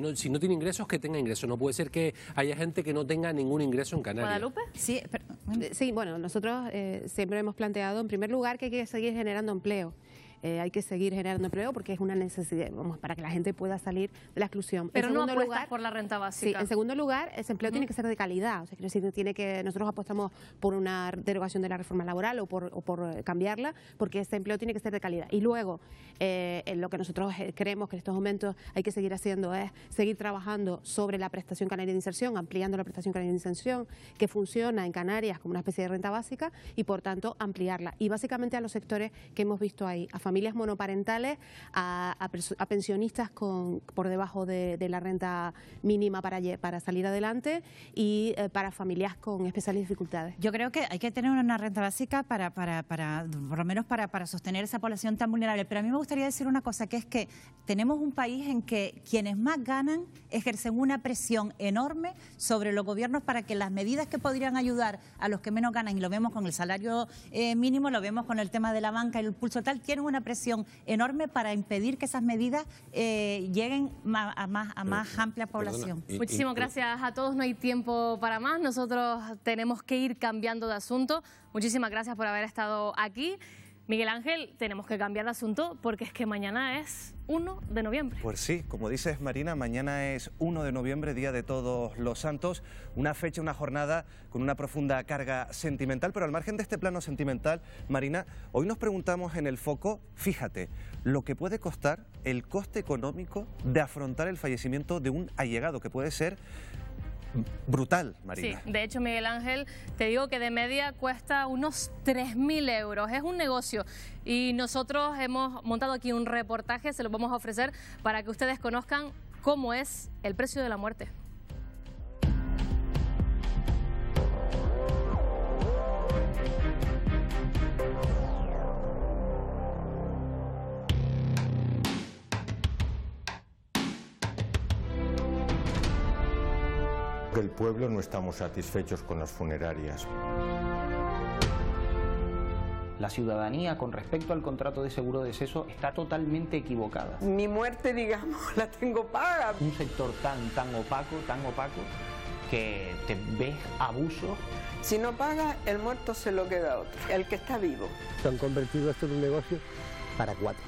no, si no tiene ingresos, que tenga ingresos. No puede ser que haya gente que no tenga ningún ingreso en Canarias. ¿Guadalupe? Sí, bueno, nosotros siempre hemos planteado, en primer lugar, que hay que seguir generando empleo. hay que seguir generando empleo porque es una necesidad, vamos, para que la gente pueda salir de la exclusión. Pero no apuestas por la renta básica. Sí, en segundo lugar, ese empleo tiene que ser de calidad. O sea, quiero decir, nosotros apostamos por una derogación de la reforma laboral o por cambiarla, porque ese empleo tiene que ser de calidad. Y luego, lo que nosotros creemos que en estos momentos hay que seguir haciendo es seguir trabajando sobre la prestación canaria de inserción, ampliando la prestación canaria de inserción, que funciona en Canarias como una especie de renta básica, y por tanto ampliarla. Y básicamente a los sectores que hemos visto ahí, a familias monoparentales, a pensionistas por debajo de la renta mínima para salir adelante, y para familias con especiales dificultades. Yo creo que hay que tener una renta básica por lo menos para sostener esa población tan vulnerable. Pero a mí me gustaría decir una cosa, que es que tenemos un país en que quienes más ganan ejercen una presión enorme sobre los gobiernos para que las medidas que podrían ayudar a los que menos ganan, y lo vemos con el salario mínimo, lo vemos con el tema de la banca y el pulso tal, tienen una presión enorme para impedir que esas medidas lleguen a más amplia población. Muchísimas gracias a todos, no hay tiempo para más, nosotros tenemos que ir cambiando de asunto. Muchísimas gracias por haber estado aquí. Miguel Ángel, tenemos que cambiar de asunto porque es que mañana es 1 de noviembre. Pues sí, como dices, Marina, mañana es 1 de noviembre, Día de Todos los Santos, una fecha, una jornada con una profunda carga sentimental, pero al margen de este plano sentimental, Marina, hoy nos preguntamos en el foco, fíjate, lo que puede costar el coste económico de afrontar el fallecimiento de un allegado, que puede ser brutal, Marina. Sí, de hecho, Miguel Ángel, te digo que de media cuesta unos 3.000 euros. Es un negocio y nosotros hemos montado aquí un reportaje, se lo vamos a ofrecer para que ustedes conozcan cómo es el precio de la muerte. El pueblo no estamos satisfechos con las funerarias. La ciudadanía con respecto al contrato de seguro de deceso está totalmente equivocada. Mi muerte, digamos, la tengo paga. Un sector tan opaco, que te ves abusos. Si no paga, el muerto se lo queda otro, el que está vivo. Se han convertido esto en un negocio para 4.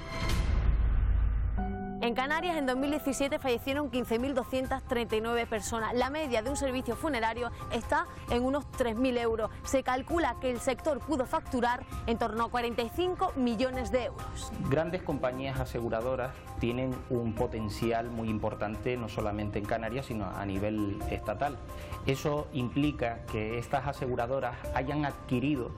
En Canarias, en 2017, fallecieron 15.239 personas. La media de un servicio funerario está en unos 3.000 euros. Se calcula que el sector pudo facturar en torno a 45 millones de euros. Grandes compañías aseguradoras tienen un potencial muy importante, no solamente en Canarias, sino a nivel estatal. Eso implica que estas aseguradoras hayan adquirido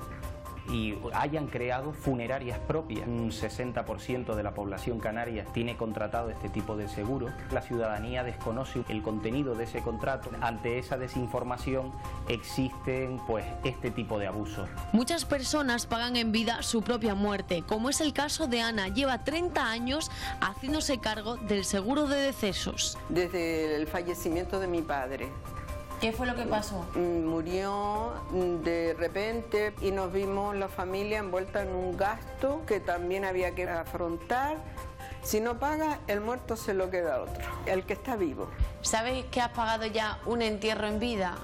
y hayan creado funerarias propias. Un 60% de la población canaria tiene contratado este tipo de seguro. La ciudadanía desconoce el contenido de ese contrato. Ante esa desinformación existen este tipo de abusos. Muchas personas pagan en vida su propia muerte, como es el caso de Ana. Lleva 30 años haciéndose cargo del seguro de decesos. Desde el fallecimiento de mi padre. ¿Qué fue lo que pasó? Murió de repente y nos vimos la familia envuelta en un gasto que también había que afrontar. Si no paga, el muerto se lo queda otro, el que está vivo. ¿Sabes que has pagado ya un entierro en vida?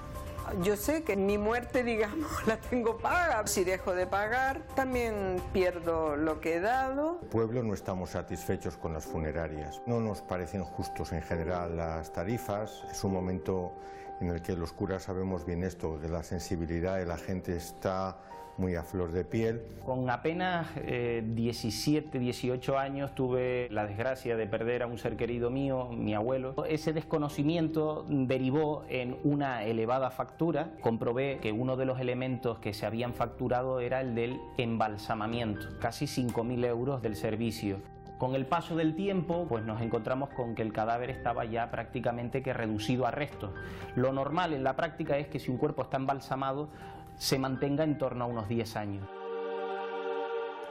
Yo sé que mi muerte, digamos, la tengo paga. Si dejo de pagar, también pierdo lo que he dado. El pueblo no estamos satisfechos con las funerarias. No nos parecen justos en general las tarifas. Es un momento en el que los curas sabemos bien esto, que la sensibilidad de la gente está muy a flor de piel. Con apenas 17, 18 años tuve la desgracia de perder a un ser querido mío, mi abuelo. Ese desconocimiento derivó en una elevada factura. Comprobé que uno de los elementos que se habían facturado era el del embalsamamiento, casi 5.000 euros del servicio. Con el paso del tiempo, nos encontramos con que el cadáver estaba ya prácticamente que reducido a restos. Lo normal en la práctica es que si un cuerpo está embalsamado, se mantenga en torno a unos 10 años.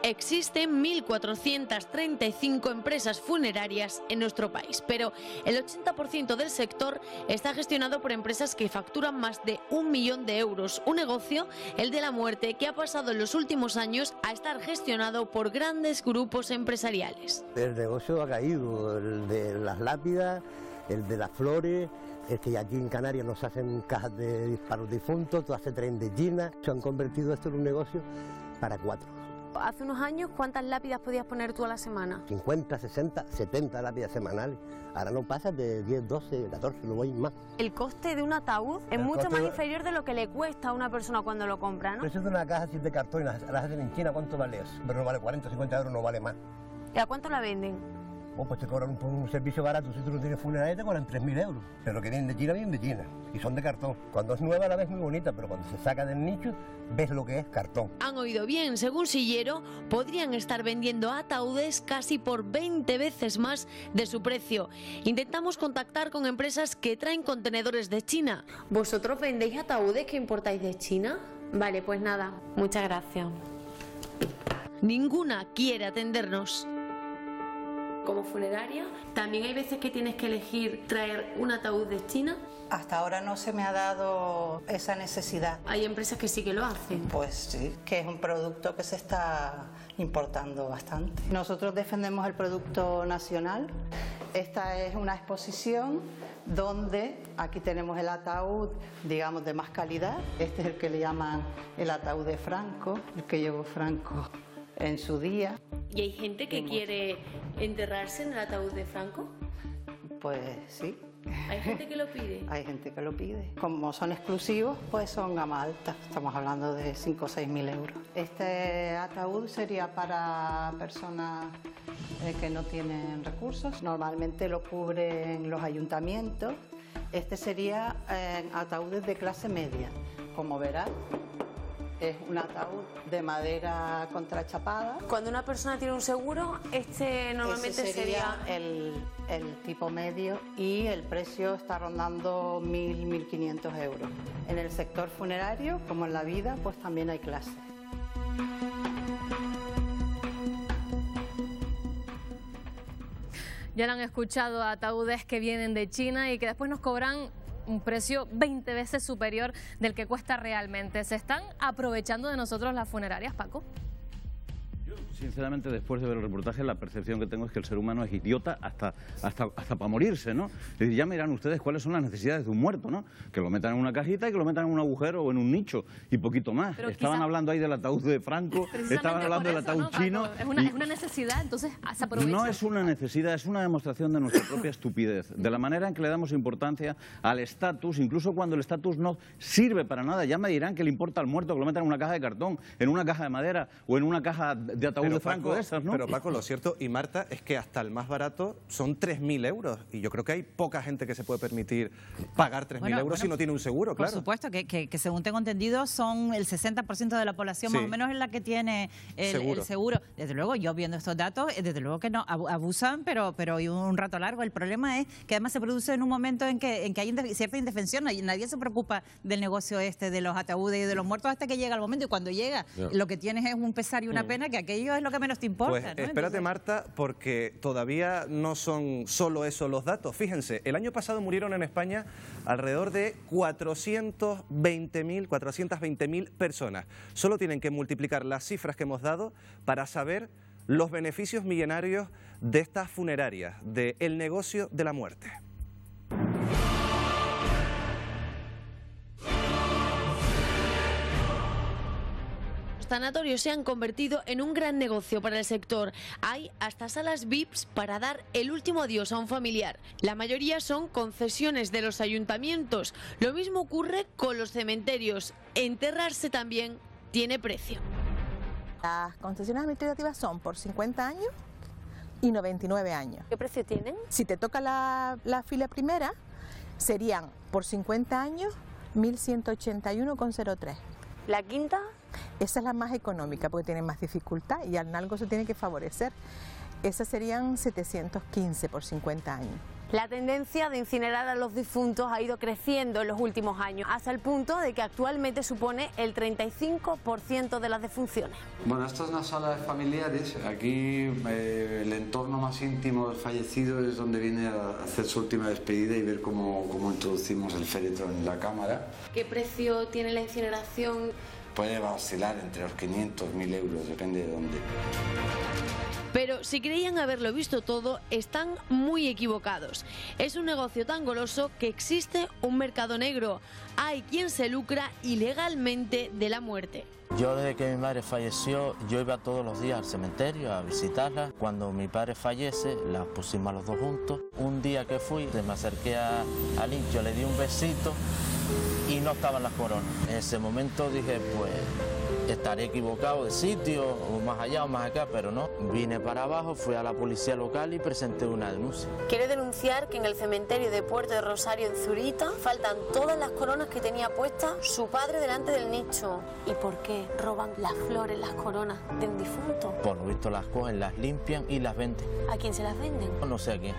Existen 1.435 empresas funerarias en nuestro país, pero el 80% del sector está gestionado por empresas que facturan más de 1 millón de euros. Un negocio, el de la muerte, que ha pasado en los últimos años a estar gestionado por grandes grupos empresariales. El negocio ha caído, el de las lápidas, el de las flores, es que aquí en Canarias nos hacen cajas de disparos difuntos, todo hace tren de China. Se han convertido esto en un negocio para 4. Hace unos años, ¿cuántas lápidas podías poner tú a la semana? 50, 60, 70 lápidas semanales. Ahora no pasa de 10, 12, 14, no voy más. El coste de un ataúd es mucho más inferior de lo que le cuesta a una persona cuando lo compra, ¿no? Pero eso es una caja así de cartón y las hacen en China, ¿cuánto vale eso? Pero no vale 40, 50 euros, no vale más. ¿Y a cuánto la venden? Pues te cobran un servicio barato, si tú no tienes funeraria te cobran 3.000 euros. Pero que vienen de China, vienen de China. Y son de cartón. Cuando es nueva la ves muy bonita, pero cuando se saca del nicho, ves lo que es cartón. Han oído bien, según Sillero, podrían estar vendiendo ataúdes casi por 20 veces más de su precio. Intentamos contactar con empresas que traen contenedores de China. ¿Vosotros vendéis ataúdes que importáis de China? Vale, pues nada, muchas gracias. Ninguna quiere atendernos. Como funeraria, ¿también hay veces que tienes que elegir traer un ataúd de China? Hasta ahora no se me ha dado esa necesidad. Hay empresas que sí que lo hacen. Pues sí, que es un producto que se está importando bastante. Nosotros defendemos el producto nacional. Esta es una exposición donde aquí tenemos el ataúd, digamos, de más calidad. Este es el que le llaman el ataúd de Franco, el que llevó Franco en su día. ¿Y hay gente que quiere enterrarse en el ataúd de Franco? Pues sí. ¿Hay gente que lo pide? Hay gente que lo pide. Como son exclusivos, pues son gama alta. Estamos hablando de 5 o 6 mil euros. Este ataúd sería para personas que no tienen recursos. Normalmente lo cubren los ayuntamientos. Este sería ataúdes de clase media. Como verás, es un ataúd de madera contrachapada. Cuando una persona tiene un seguro, este normalmente ese sería el tipo medio y el precio está rondando 1.000, 1.500 euros. En el sector funerario, como en la vida, pues también hay clases. Ya lo han escuchado, ataúdes que vienen de China y que después nos cobran un precio 20 veces superior del que cuesta realmente. ¿Se están aprovechando de nosotros las funerarias, Paco? Yo, sinceramente, después de ver el reportaje, la percepción que tengo es que el ser humano es idiota hasta para morirse, ¿no? Es decir, ya miran ustedes cuáles son las necesidades de un muerto, ¿no? Que lo metan en una cajita y que lo metan en un agujero o en un nicho y poquito más. Pero estaban hablando ahí del ataúd de Franco, estaban hablando del ataúd chino. Es una necesidad, entonces se aprovecha. No es una necesidad, es una demostración de nuestra propia estupidez, de la manera en que le damos importancia al estatus, incluso cuando el estatus no sirve para nada. Ya me dirán que le importa al muerto que lo metan en una caja de cartón, en una caja de madera o en una caja de ataúd de Franco de esas, ¿no? Pero Paco, lo cierto, y Marta, es que hasta el más barato son 3.000 euros. Y yo creo que hay poca gente que se puede permitir pagar 3.000 euros si no tiene un seguro, claro. Por supuesto, que según tengo entendido son el 60% de la población más o menos es la que tiene el seguro. Desde luego, yo viendo estos datos, desde luego que no, abusan, pero y un rato largo. El problema es que además se produce en un momento en que hay cierta indefensión. Nadie se preocupa del negocio de los ataúdes y de los muertos hasta que llega el momento. Y cuando llega, lo que tienes es un pesar y una pena, que aquello es lo que menos te importa. Pues espérate, entonces, Marta, porque todavía no son solo eso los datos. Fíjense, el año pasado murieron en España alrededor de 420.000 personas. Solo tienen que multiplicar las cifras que hemos dado para saber los beneficios millonarios de estas funerarias, del negocio de la muerte. Los sanatorios se han convertido en un gran negocio para el sector. Hay hasta salas VIPs para dar el último adiós a un familiar. La mayoría son concesiones de los ayuntamientos. Lo mismo ocurre con los cementerios. Enterrarse también tiene precio. Las concesiones administrativas son por 50 años y 99 años. ¿Qué precio tienen? Si te toca la fila primera, serían por 50 años 1.181,03. ¿La quinta? Esa es la más económica porque tiene más dificultad y al algo se tiene que favorecer. Esas serían 715 por 50 años. La tendencia de incinerar a los difuntos ha ido creciendo en los últimos años, hasta el punto de que actualmente supone el 35% de las defunciones. Bueno, esta es una sala de familiares. Aquí el entorno más íntimo del fallecido es donde viene a hacer su última despedida y ver cómo introducimos el féretro en la cámara. ¿Qué precio tiene la incineración? Puede oscilar entre los 500 y 1.000 euros, depende de dónde. Pero si creían haberlo visto todo, están muy equivocados. Es un negocio tan goloso que existe un mercado negro. Hay quien se lucra ilegalmente de la muerte. Yo desde que mi madre falleció, yo iba todos los días al cementerio a visitarla. Cuando mi padre fallece, las pusimos los dos juntos. Un día que fui, me acerqué al hincho, le di un besito y no estaban las coronas. En ese momento dije, pues estaré equivocado de sitio, o más allá o más acá, pero no. Vine para abajo, fui a la policía local y presenté una denuncia. Quiere denunciar que en el cementerio de Puerto de Rosario, en Zurita, faltan todas las coronas que tenía puestas su padre delante del nicho. ¿Y por qué roban las flores, las coronas de un difunto? Por lo visto las cogen, las limpian y las venden. ¿A quién se las venden? No sé a quién.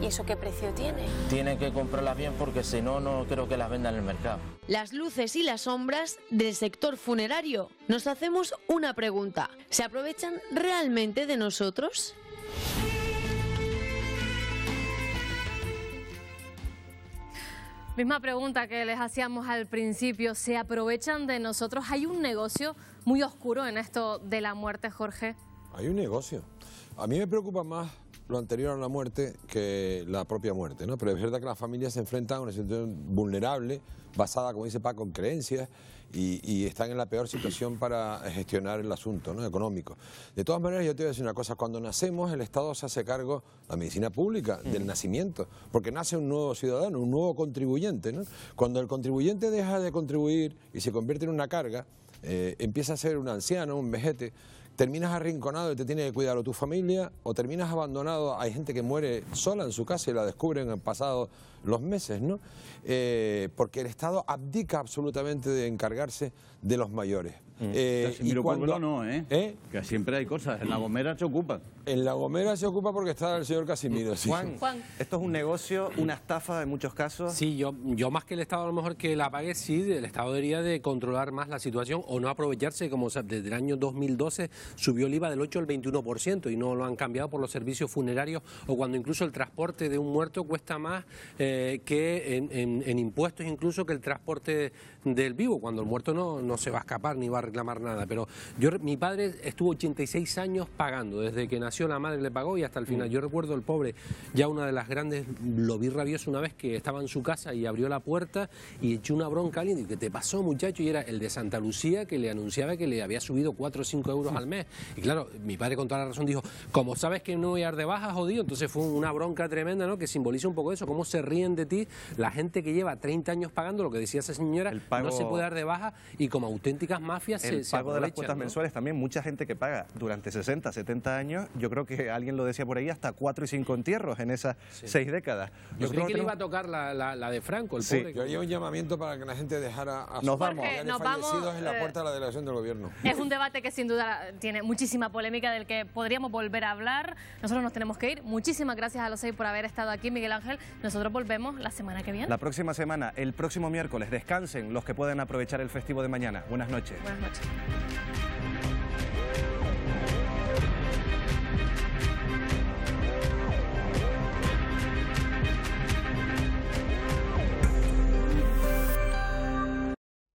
¿Y eso qué precio tiene? Tienen que comprarlas bien porque si no, no creo que las vendan en el mercado. Las luces y las sombras del sector funerario. Nos hacemos una pregunta. ¿Se aprovechan realmente de nosotros? Misma pregunta que les hacíamos al principio. ¿Se aprovechan de nosotros? ¿Hay un negocio muy oscuro en esto de la muerte, Jorge? Hay un negocio. A mí me preocupa más lo anterior a la muerte que la propia muerte, ¿no? Pero es verdad que las familias se enfrentan a una situación vulnerable, basada, como dice Paco, en creencias, y están en la peor situación para gestionar el asunto, ¿no?, económico. De todas maneras, yo te voy a decir una cosa: cuando nacemos, el Estado se hace cargo, la medicina pública, del nacimiento, porque nace un nuevo ciudadano, un nuevo contribuyente, ¿no? Cuando el contribuyente deja de contribuir y se convierte en una carga, empieza a ser un anciano, un vejete, terminas arrinconado y te tiene que cuidar o tu familia, o terminas abandonado. Hay gente que muere sola en su casa y la descubren en pasados los meses, ¿no? Porque el Estado abdica absolutamente de encargarse de los mayores. Y cuando no, que siempre hay cosas. En La Gomera se ocupan. En La Gomera se ocupa porque está el señor Casimiro. Sí. Juan, esto es un negocio, una estafa en muchos casos. Sí, yo más que el Estado a lo mejor que la pague, sí, el Estado debería de controlar más la situación o no aprovecharse, como desde el año 2012 subió el IVA del 8 al 21% y no lo han cambiado por los servicios funerarios, o cuando incluso el transporte de un muerto cuesta más que en impuestos incluso que el transporte del vivo, cuando el muerto no se va a escapar ni va a reclamar nada. Pero mi padre estuvo 86 años pagando, desde que nació la madre le pagó y hasta el final. Yo recuerdo el pobre, ya una de las grandes, lo vi rabioso una vez que estaba en su casa y abrió la puerta y echó una bronca a alguien y ¿qué te pasó, muchacho? Y era el de Santa Lucía, que le anunciaba que le había subido 4 o 5 euros al mes. Y claro, mi padre con toda la razón dijo, como sabes que no voy a dar de baja, jodido. Entonces fue una bronca tremenda, ¿no?, que simboliza un poco eso, cómo se ríen de ti la gente que lleva 30 años pagando, lo que decía esa señora, no se puede dar de baja y como auténticas mafias se pago de las cuotas, ¿no?, mensuales también. Mucha gente que paga durante 60, 70 años, yo creo que alguien lo decía por ahí, hasta 4 y 5 entierros en esas 6 décadas. Yo creí que le iba a tocar la de Franco, el pobre. Yo haría un llamamiento para que la gente dejara a sus familiares fallecidos en la puerta de la delegación del gobierno. Es un debate que sin duda tiene muchísima polémica, del que podríamos volver a hablar. Nosotros nos tenemos que ir. Muchísimas gracias a los 6 por haber estado aquí, Miguel Ángel. Nosotros volvemos la semana que viene. La próxima semana, el próximo miércoles. Descansen los que pueden aprovechar el festivo de mañana. Buenas noches. Buenas noches.